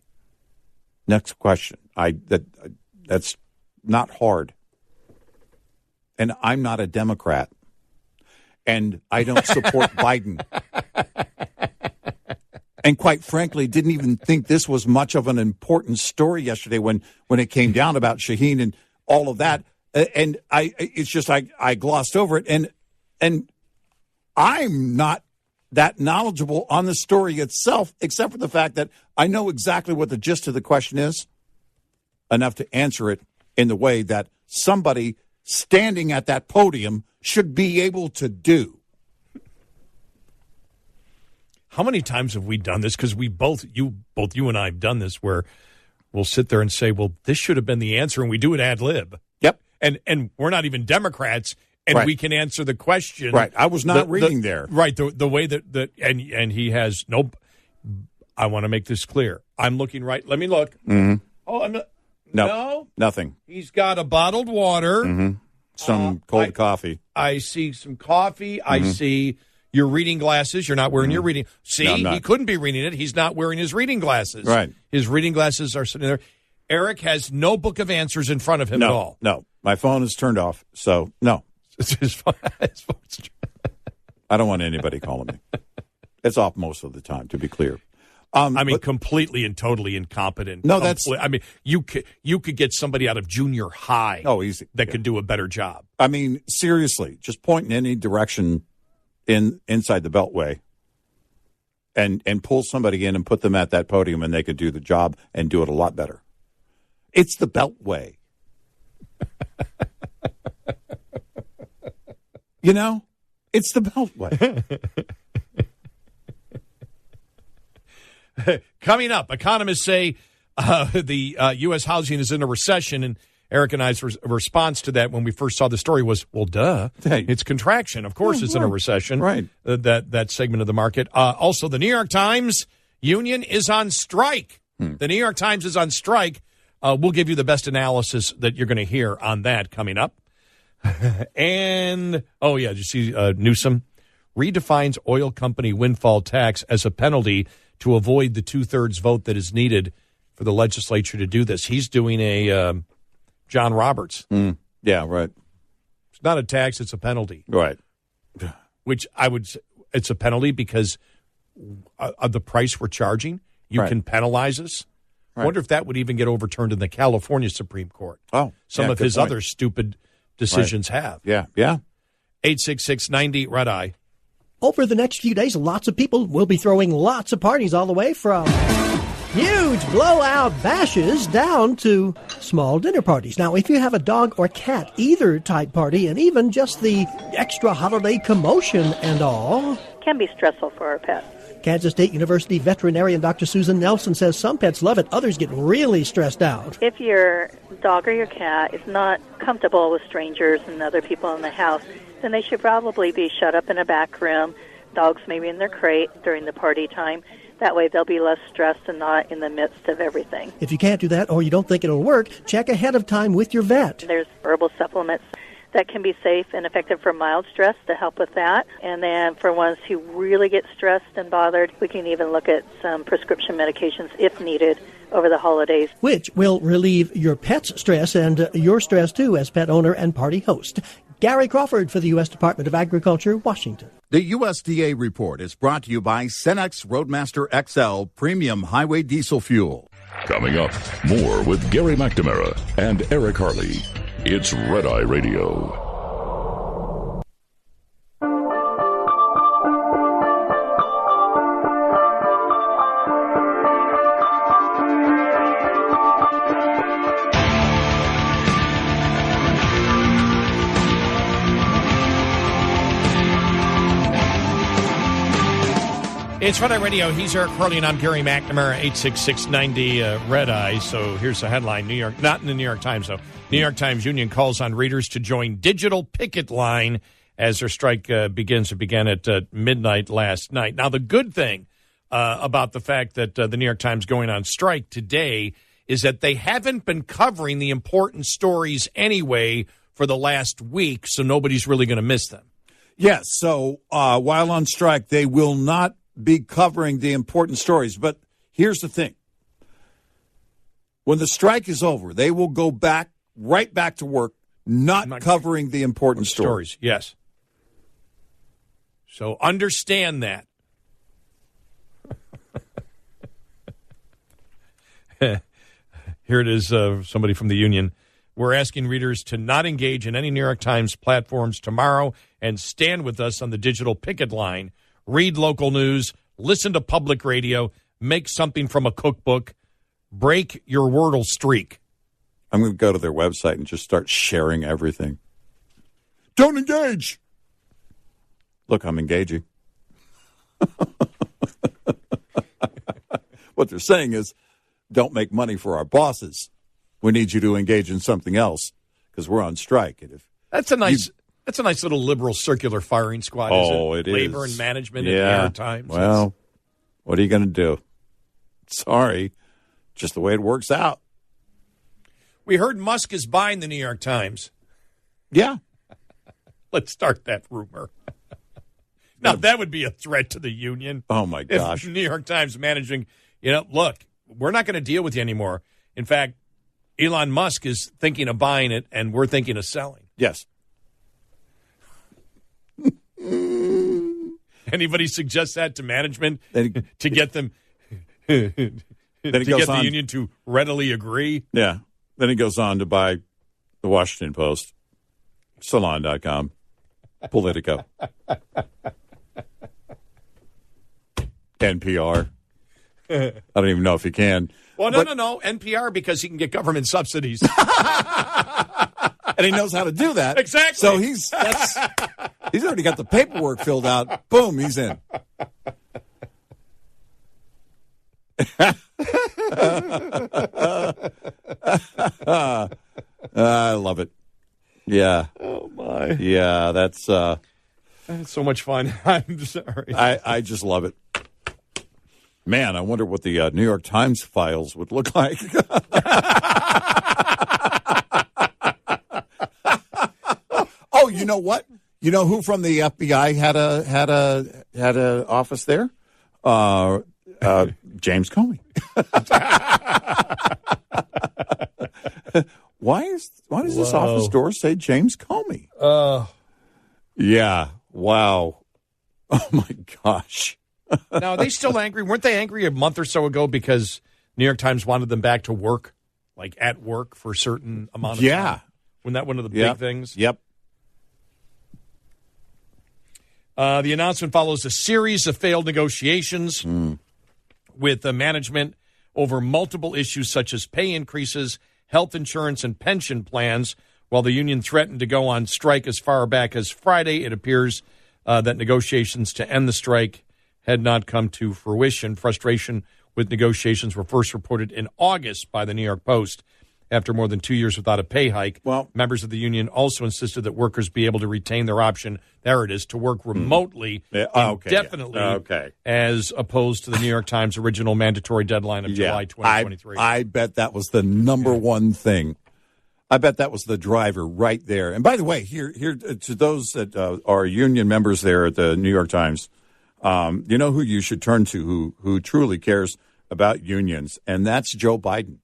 Next question. That's not hard. And I'm not a Democrat. And I don't support Biden. And quite frankly, didn't even think this was much of an important story yesterday when it came down about Shaheen and all of that. And I glossed over it. And I'm not that knowledgeable on the story itself, except for the fact that I know exactly what the gist of the question is, enough to answer it in the way that somebody standing at that podium should be able to do. How many times have we done this? Because both you and I have done this where we'll sit there and say, well, this should have been the answer, and we do it ad lib. Yep. And we're not even Democrats, and right. We can answer the question. Right. I was not reading there. Right. The way that and he has no. I want to make this clear. I'm looking right. Let me look. Mm-hmm. Oh, I'm not. No, nothing. He's got a bottled water. Mm-hmm. Some cold coffee. I see some coffee. Mm-hmm. I see your reading glasses. You're not wearing your reading. See, No, I'm not. He couldn't be reading it. He's not wearing his reading glasses. Right. His reading glasses are sitting there. Eric has no book of answers in front of him at all. No, my phone is turned off, so no. His phone's I don't want anybody calling me. It's off most of the time, to be clear. Completely and totally incompetent. No, that's. I mean, you could get somebody out of junior high. Oh, easy. That could do a better job. I mean, seriously, just point in any direction inside the Beltway, and pull somebody in and put them at that podium, and they could do the job and do it a lot better. It's the Beltway. You know, it's the Beltway. Coming up, economists say the U.S. housing is in a recession, and Eric and I's response to that when we first saw the story was, well, duh, it's contraction. Of course it's in a recession, right? That segment of the market. Also, the New York Times union is on strike. The New York Times is on strike. We'll give you the best analysis that you're going to hear on that coming up. And, did you see Newsom redefines oil company windfall tax as a penalty to avoid the 2/3 vote that is needed for the legislature to do this. He's doing a John Roberts. Yeah, right. It's not a tax, it's a penalty. Right. Which I would say it's a penalty because of the price we're charging. You can penalize us. I wonder if that would even get overturned in the California Supreme Court. Oh, some of his other stupid decisions have. Yeah. 866-90 Red Eye. Over the next few days, lots of people will be throwing lots of parties all the way from huge blowout bashes down to small dinner parties. Now, if you have a dog or cat, either type party, and even just the extra holiday commotion and all, can be stressful for our pets. Kansas State University veterinarian Dr. Susan Nelson says some pets love it, others get really stressed out. If your dog or your cat is not comfortable with strangers and other people in the house, then they should probably be shut up in a back room, dogs maybe in their crate during the party time. That way they'll be less stressed and not in the midst of everything. If you can't do that or you don't think it'll work, check ahead of time with your vet. There's herbal supplements that can be safe and effective for mild stress to help with that. And then for ones who really get stressed and bothered, we can even look at some prescription medications if needed over the holidays. Which will relieve your pet's stress and your stress too as pet owner and party host. Gary Crawford for the U.S. Department of Agriculture, Washington. The USDA report is brought to you by Cenex Roadmaster XL Premium Highway Diesel Fuel. Coming up, more with Gary McNamara and Eric Harley. It's Red Eye Radio. It's Red Eye Radio. He's Eric Harley, and I'm Gary McNamara, 86690 Red Eye. So here's the headline. New York, not in the New York Times, though. New York Times Union calls on readers to join digital picket line as their strike begins. It began at midnight last night. Now, the good thing about the fact that the New York Times going on strike today is that they haven't been covering the important stories anyway for the last week, so nobody's really going to miss them. Yes, so while on strike, they will not be covering the important stories. But here's the thing. When the strike is over, they will go right back to work, not covering the important stories. Yes. So understand that. Here it is, somebody from the union. We're asking readers to not engage in any New York Times platforms tomorrow and stand with us on the digital picket line. Read local news, listen to public radio, make something from a cookbook, break your Wordle streak. I'm going to go to their website and just start sharing everything. Don't engage. Look, I'm engaging. What they're saying is, don't make money for our bosses. We need you to engage in something else because we're on strike. And if That's a nice little liberal circular firing squad. Oh, isn't it? it is. Labor and management at New York Times. Well, what are you going to do? Sorry, just the way it works out. We heard Musk is buying the New York Times. Yeah. Let's start that rumor. Now, that would be a threat to the union. Oh, my gosh. If New York Times managing, look, we're not going to deal with you anymore. In fact, Elon Musk is thinking of buying it, and we're thinking of selling. Yes. Anybody suggest that to management to get them then to get the union to readily agree? Yeah. Then he goes on to buy the Washington Post, Salon.com, Politico, NPR. I don't even know if he can. Well, no. NPR because he can get government subsidies. And he knows how to do that. Exactly. So he's already got the paperwork filled out. Boom, he's in. I love it. Yeah. Oh, my. Yeah, that's so much fun. I'm sorry. I just love it. Man, I wonder what the New York Times files would look like. Oh, you know what? You know who from the FBI had a office there? James Comey. Why does this office door say James Comey? Yeah. Wow. Oh my gosh. Now, are they still angry? Weren't they angry a month or so ago because New York Times wanted them back to work, like at work for a certain amount of time? Wasn't that one of the big things? Yep. The announcement follows a series of failed negotiations with the management over multiple issues such as pay increases, health insurance, and pension plans. While the union threatened to go on strike as far back as Friday, it appears that negotiations to end the strike had not come to fruition. Frustration with negotiations were first reported in August by the New York Post. After more than 2 years without a pay hike, members of the union also insisted that workers be able to retain their option, there it is, to work remotely indefinitely, as opposed to the New York Times' original mandatory deadline of July 2023. I bet that was the number one thing. I bet that was the driver right there. And by the way, here to those that are union members there at the New York Times, you know who you should turn to who truly cares about unions, and that's Joe Biden.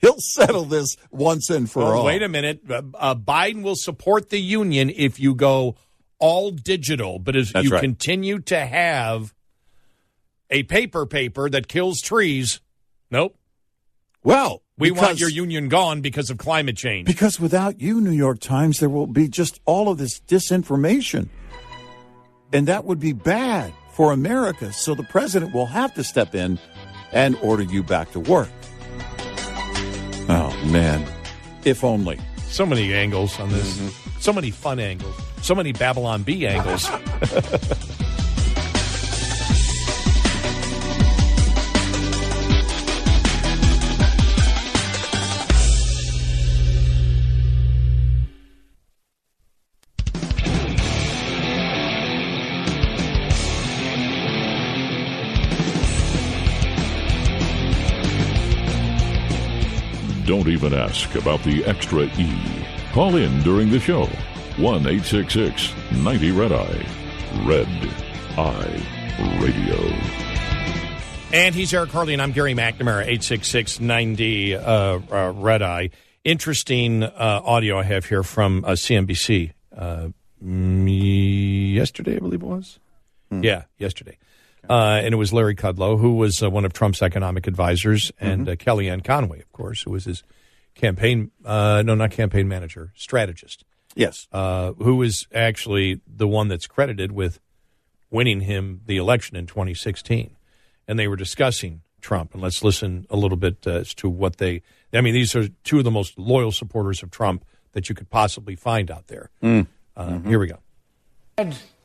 He'll settle this once and for all. Wait a minute. Biden will support the union if you go all digital, but as you continue to have a paper that kills trees, nope. Well, we want your union gone because of climate change. Because without you, New York Times, there will be just all of this disinformation. And that would be bad for America. So the president will have to step in and order you back to work. Oh, man. If only. So many angles on this. Mm-hmm. So many fun angles. So many Babylon Bee angles. Don't even ask about the extra E. Call in during the show. 1-866-90-RED-EYE. Red Eye Radio. And he's Eric Harley, and I'm Gary McNamara, 866-90-RED-EYE. Interesting audio I have here from CNBC. Yesterday, I believe it was. Yeah, yesterday. And it was Larry Kudlow, who was one of Trump's economic advisors, and Kellyanne Conway, of course, who was his strategist. Yes. Who is actually the one that's credited with winning him the election in 2016. And they were discussing Trump. And let's listen a little bit as to what these are two of the most loyal supporters of Trump that you could possibly find out there. Here we go.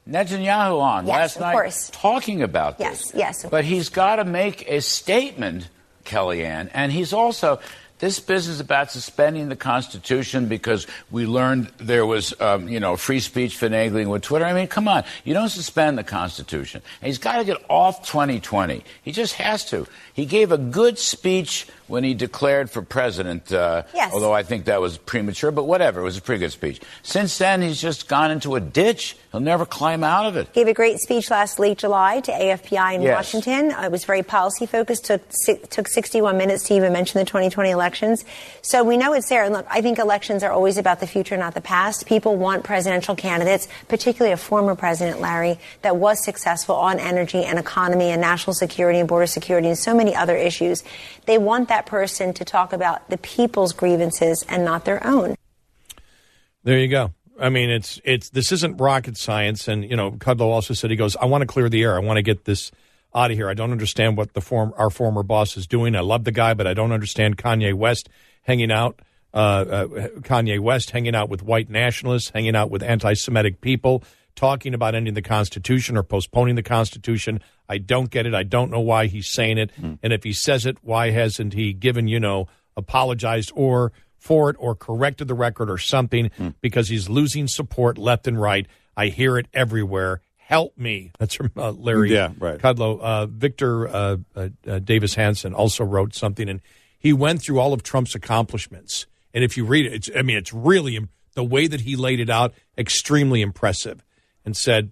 Netanyahu on last night talking about this. Yes. But he's got to make a statement, Kellyanne, and he's also this business about suspending the Constitution because we learned there was, free speech finagling with Twitter. I mean, come on. You don't suspend the Constitution. And he's got to get off 2020. He just has to. He gave a good speech when he declared for president, although I think that was premature, but whatever. It was a pretty good speech. Since then, he's just gone into a ditch. He'll never climb out of it. Gave a great speech late July to AFPI in Washington. It was very policy-focused. Took 61 minutes to even mention the 2020 elections. So we know it's there. And look, I think elections are always about the future, not the past. People want presidential candidates, particularly a former president, Larry, that was successful on energy and economy and national security and border security and so many other issues. They want that person to talk about the people's grievances and not their own. There you go. I mean, this isn't rocket science. And, Kudlow also said, he goes, I want to clear the air. I want to get this out of here. I don't understand what our former boss is doing. I love the guy, but I don't understand Kanye West hanging out with white nationalists, hanging out with anti-Semitic people, talking about ending the Constitution or postponing the Constitution. I don't get it. I don't know why he's saying it. And if he says it, why hasn't he given, apologized for it or corrected the record or something, because he's losing support left and right. I hear it everywhere. Help me. That's from Larry Kudlow. Victor Davis Hanson also wrote something, and he went through all of Trump's accomplishments. And if you read it, it's really, the way that he laid it out, extremely impressive, and said,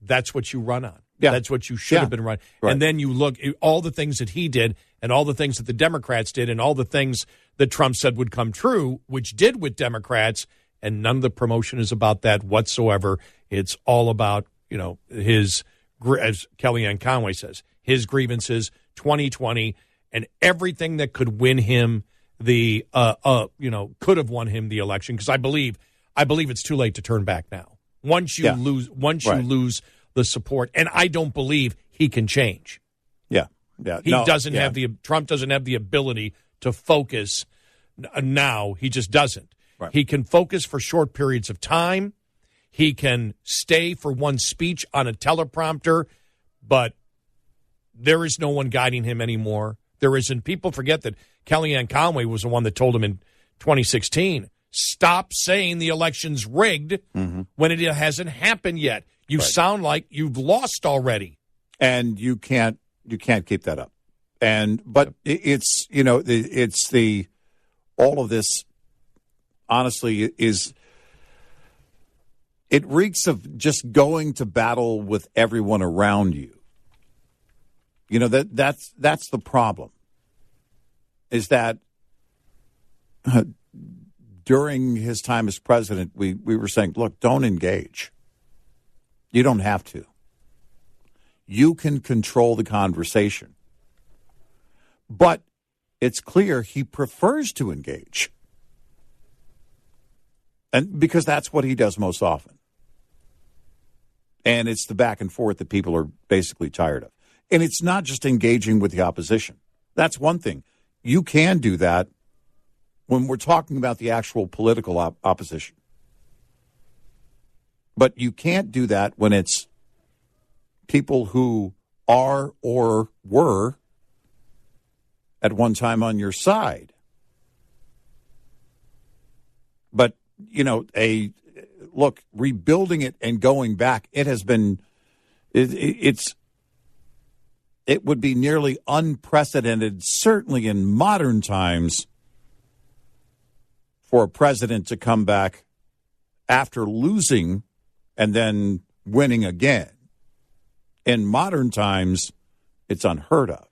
that's what you run on. Yeah. That's what you should have been running. Right. And then you look at all the things that he did and all the things that the Democrats did and all the things that Trump said would come true, which did with Democrats, and none of the promotion is about that whatsoever. It's all about, his, as Kellyanne Conway says, his grievances, 2020, and everything that could win him could have won him the election. Because I believe it's too late to turn back now. Once you lose the support, and I don't believe he can change. Trump doesn't have the ability to focus now. He just doesn't. Right. He can focus for short periods of time. He can stay for one speech on a teleprompter, but there is no one guiding him anymore. There isn't. People forget that Kellyanne Conway was the one that told him in 2016, stop saying the election's rigged when it hasn't happened yet. You sound like you've lost already. And you can't You can't keep that up. But it's, it's all of this, honestly, it reeks of just going to battle with everyone around you. That's the problem, is that during his time as president, we were saying, look, don't engage. You don't have to. You can control the conversation. But it's clear he prefers to engage. And because that's what he does most often. And it's the back and forth that people are basically tired of. And it's not just engaging with the opposition. That's one thing. You can do that when we're talking about the actual political opposition. But you can't do that when it's people who are or were at one time on your side. But, rebuilding it and going back, it has been, it would be nearly unprecedented, certainly in modern times, for a president to come back after losing and then winning again. In modern times, it's unheard of.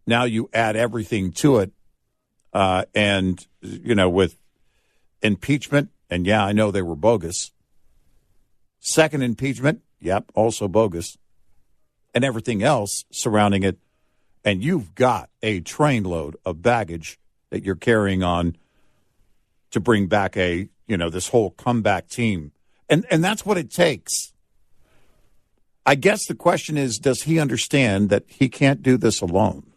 Now you add everything to it, and, with impeachment, and I know they were bogus. Second impeachment, yep, also bogus. And everything else surrounding it. And you've got a trainload of baggage that you're carrying on to bring back this whole comeback team. And that's what it takes. I guess the question is, does he understand that he can't do this alone?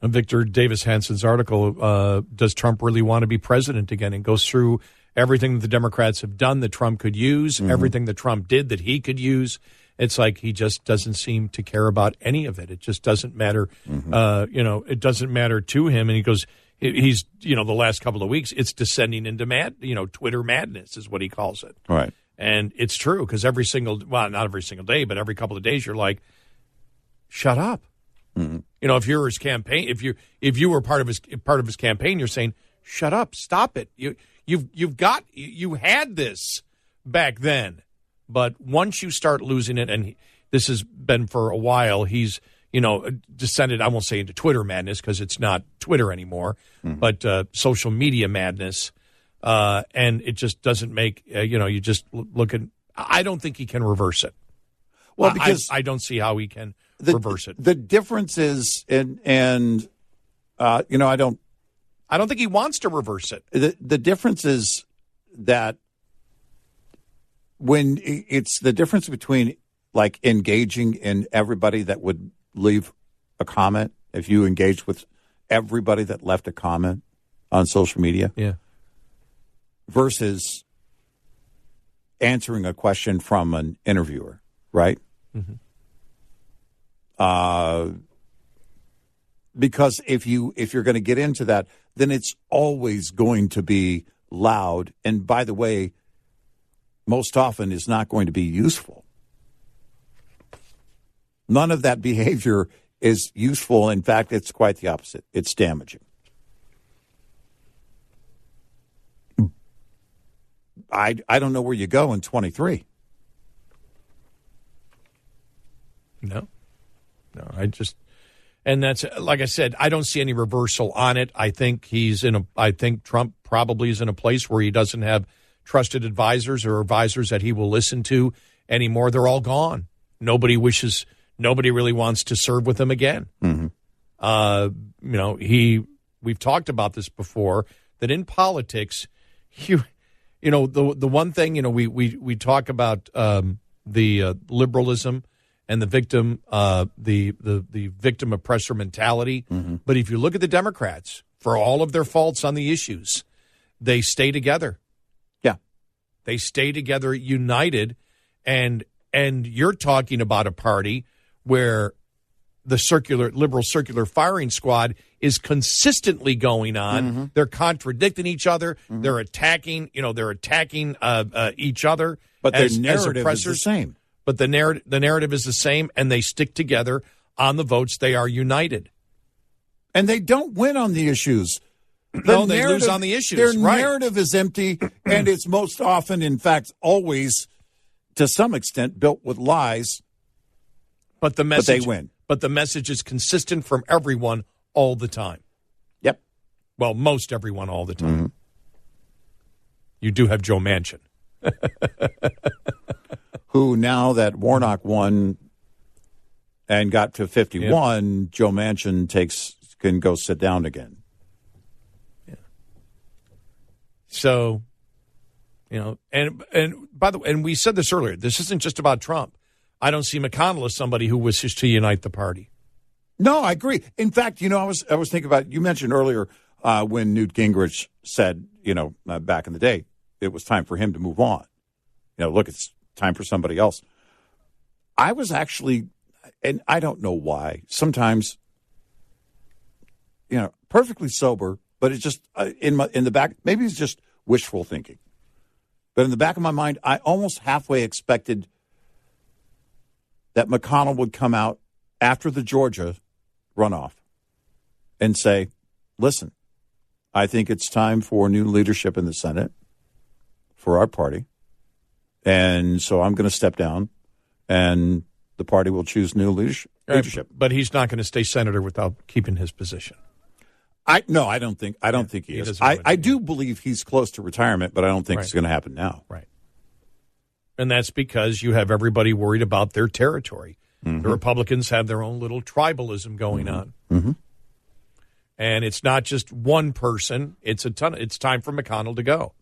Victor Davis Hanson's article, does Trump really want to be president again? And goes through everything that the Democrats have done that Trump could use, everything that Trump did that he could use. It's like he just doesn't seem to care about any of it. It just doesn't matter. It doesn't matter to him. And he goes, he's, the last couple of weeks, it's descending into Twitter madness is what he calls it. Right. And it's true because not every single day, but every couple of days, you're like, shut up. Mm-hmm. If you're his campaign, if you were part of his campaign, you're saying, shut up, stop it. You had this back then, but once you start losing it, and this has been for a while, he's descended, I won't say into Twitter madness because it's not Twitter anymore, but social media madness, and it just doesn't make you just look at. I don't think he can reverse it. Well, because I don't see how he can reverse it. The difference is, I don't think he wants to reverse it. The difference is that when it's the difference between like engaging in everybody that would leave a comment, if you engage with everybody that left a comment on social media, versus answering a question from an interviewer, right? Mm-hmm. Because if you're going to get into that, then it's always going to be loud. And by the way, most often is not going to be useful. None of that behavior is useful. In fact, it's quite the opposite. It's damaging. I don't know where you go in 23. No, and that's, like I said, I don't see any reversal on it. I think Trump probably is in a place where he doesn't have trusted advisors or advisors that he will listen to anymore. They're all gone. Nobody really wants to serve with him again. Mm-hmm. We've talked about this before, that in politics, the one thing, we talk about the liberalism and the victim oppressor mentality. Mm-hmm. But if you look at the Democrats, for all of their faults on the issues, they stay together. Yeah. They stay together, united, and you're talking about a party where the liberal circular firing squad is consistently going on. Mm-hmm. They're contradicting each other. Mm-hmm. They're attacking, each other. But their narrative is the same. but the narrative is the same, and they stick together on the votes. They are united. And they don't win on the issues. No, they lose on the issues. Their right. narrative is empty, and it's most often, in fact, always, to some extent, built with lies. But the message, they win. But the message is consistent from everyone all the time. Yep. Well, most everyone all the time. Mm-hmm. You do have Joe Manchin. Who, now that Warnock won and got to 51, Joe Manchin can go sit down again. Yeah. So, and by the way, and we said this earlier, this isn't just about Trump. I don't see McConnell as somebody who wishes to unite the party. No, I agree. In fact, I was thinking about, you mentioned earlier when Newt Gingrich said, back in the day, it was time for him to move on. Look, it's time for somebody else. I was actually, and I don't know why, sometimes, perfectly sober, but it's just in the back, maybe it's just wishful thinking. But in the back of my mind, I almost halfway expected that McConnell would come out after the Georgia runoff and say, listen, I think it's time for new leadership in the Senate for our party. And so I'm going to step down and the party will choose new leadership. But he's not going to stay senator without keeping his position. I don't think he is. I do believe he's close to retirement, but I don't think it's going to happen now. Right. And that's because you have everybody worried about their territory. Mm-hmm. The Republicans have their own little tribalism going on. Mm-hmm. And it's not just one person. It's time for McConnell to go.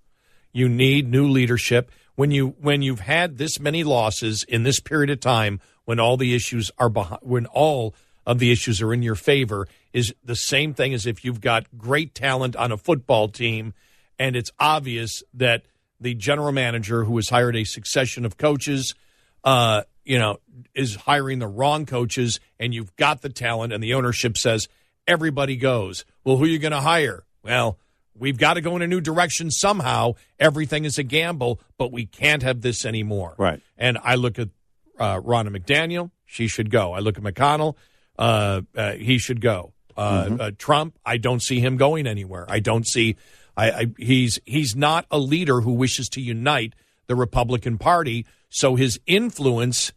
You need new leadership. When you've had this many losses in this period of time, when all the issues are when all of the issues are in your favor, is the same thing as if you've got great talent on a football team, and it's obvious that the general manager, who has hired a succession of coaches, is hiring the wrong coaches, and you've got the talent, and the ownership says everybody goes. Well, who are you going to hire? Well, we've got to go in a new direction somehow. Everything is a gamble, but we can't have this anymore. Right. And I look at Ronna McDaniel. She should go. I look at McConnell. He should go. Trump, I don't see him going anywhere. I don't see. He's not a leader who wishes to unite the Republican Party. So his influence,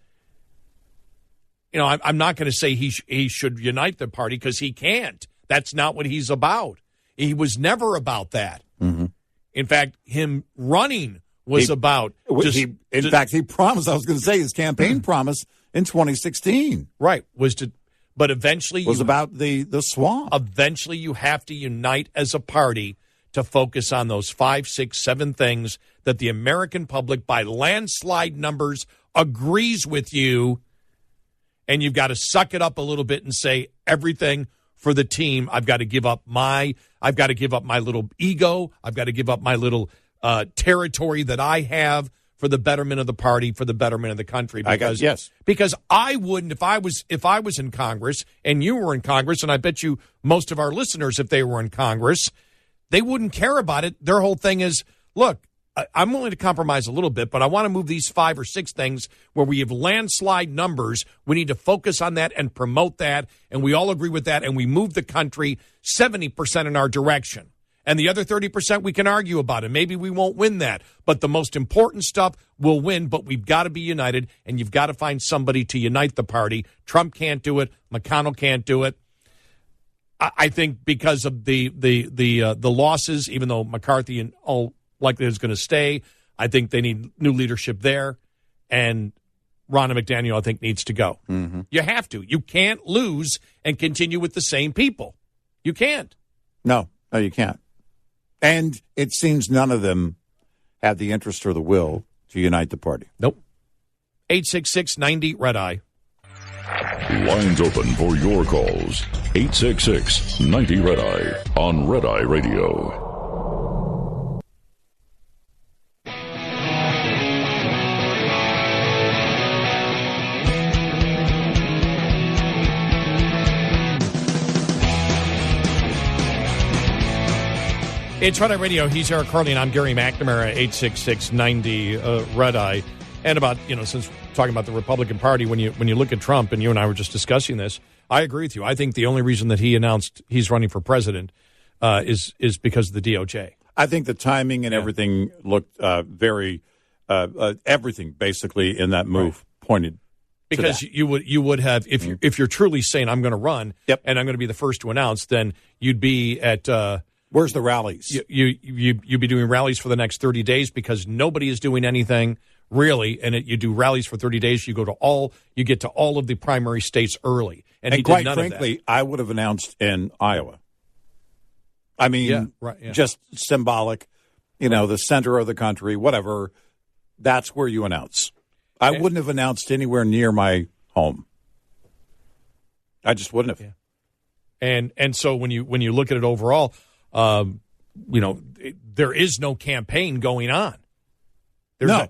I'm not going to say he should unite the party, because he can't. That's not what he's about. He was never about that. Mm-hmm. In fact, him running was about. In fact, he promised. I was going to say his campaign promise in 2016. Right, but eventually was about the swamp. Eventually, you have to unite as a party to focus on those 5, 6, 7 things that the American public, by landslide numbers, agrees with you. And you've got to suck it up a little bit and say everything for the team. I've got to give up my little ego. I've got to give up my little territory that I have for the betterment of the party, for the betterment of the country. Because I wouldn't, if I was in Congress and you were in Congress, and I bet you most of our listeners, if they were in Congress, they wouldn't care about it. Their whole thing is, look, I'm willing to compromise a little bit, but I want to move these 5 or 6 things where we have landslide numbers. We need to focus on that and promote that, and we all agree with that, and we move the country 70% in our direction. And the other 30% we can argue about, and maybe we won't win that. But the most important stuff will win, but we've got to be united, and you've got to find somebody to unite the party. Trump can't do it. McConnell can't do it. I think because of the losses, even though McCarthy and all likely is going to stay, I think they need new leadership there. And Ronna McDaniel, I think, needs to go. Mm-hmm. You have to. You can't lose and continue with the same people. You can't. No, you can't. And it seems none of them have the interest or the will to unite the party. Nope. 866-90-RED-EYE. Lines open for your calls. 866-90-RED-EYE on Red Eye Radio. It's Red Eye Radio. He's Eric Carly, and I'm Gary McNamara, 866-90-RED-EYE. And about, since talking about the Republican Party, when you look at Trump, and you and I were just discussing this, I agree with you. I think the only reason that he announced he's running for president is because of the DOJ. I think the timing and everything looked very everything basically in that move pointed because to that. you would have if you're truly saying I'm going to run and I'm going to be the first to announce, then you'd be at where's the rallies? You'd be doing rallies for the next 30 days because nobody is doing anything. Really, and you do rallies for 30 days. You get to all of the primary states early, and he quite did none frankly, of that. I would have announced in Iowa. I mean, just symbolic, the center of the country, whatever. That's where you announce. I wouldn't have announced anywhere near my home. I just wouldn't have. Yeah. And so when you look at it overall, there is no campaign going on. No.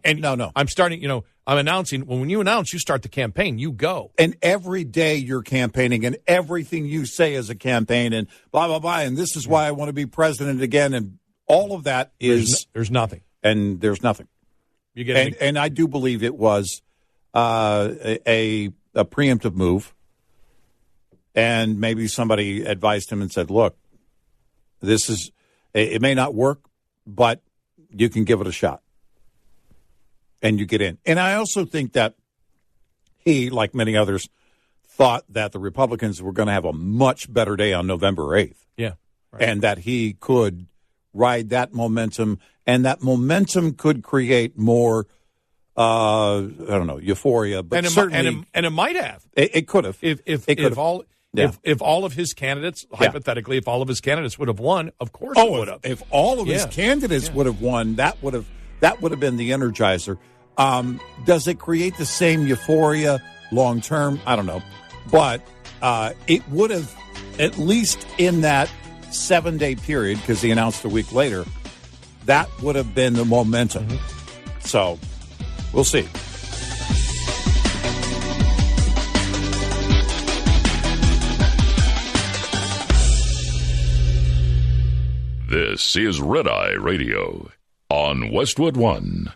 I'm starting, I'm announcing. When you announce, you start the campaign. You go. And every day you're campaigning, and everything you say is a campaign, and blah, blah, blah, and this is why I want to be president again, and all of that is... There's nothing. And there's nothing. You get and I do believe it was a preemptive move, and maybe somebody advised him and said, look, it may not work, but you can give it a shot. And you get in. And I also think that he, like many others, thought that the Republicans were going to have a much better day on November 8th. Yeah. Right. And that he could ride that momentum, and that momentum could create more, euphoria. But and certainly, it might have. It could have. If all of his candidates, hypothetically, if all of his candidates would have won, of course it would have. If all of his candidates would have won, that would have been the energizer. Does it create the same euphoria long term? I don't know. But it would have, at least in that 7-day period, because he announced a week later, that would have been the momentum. Mm-hmm. So we'll see. This is Red Eye Radio on Westwood One.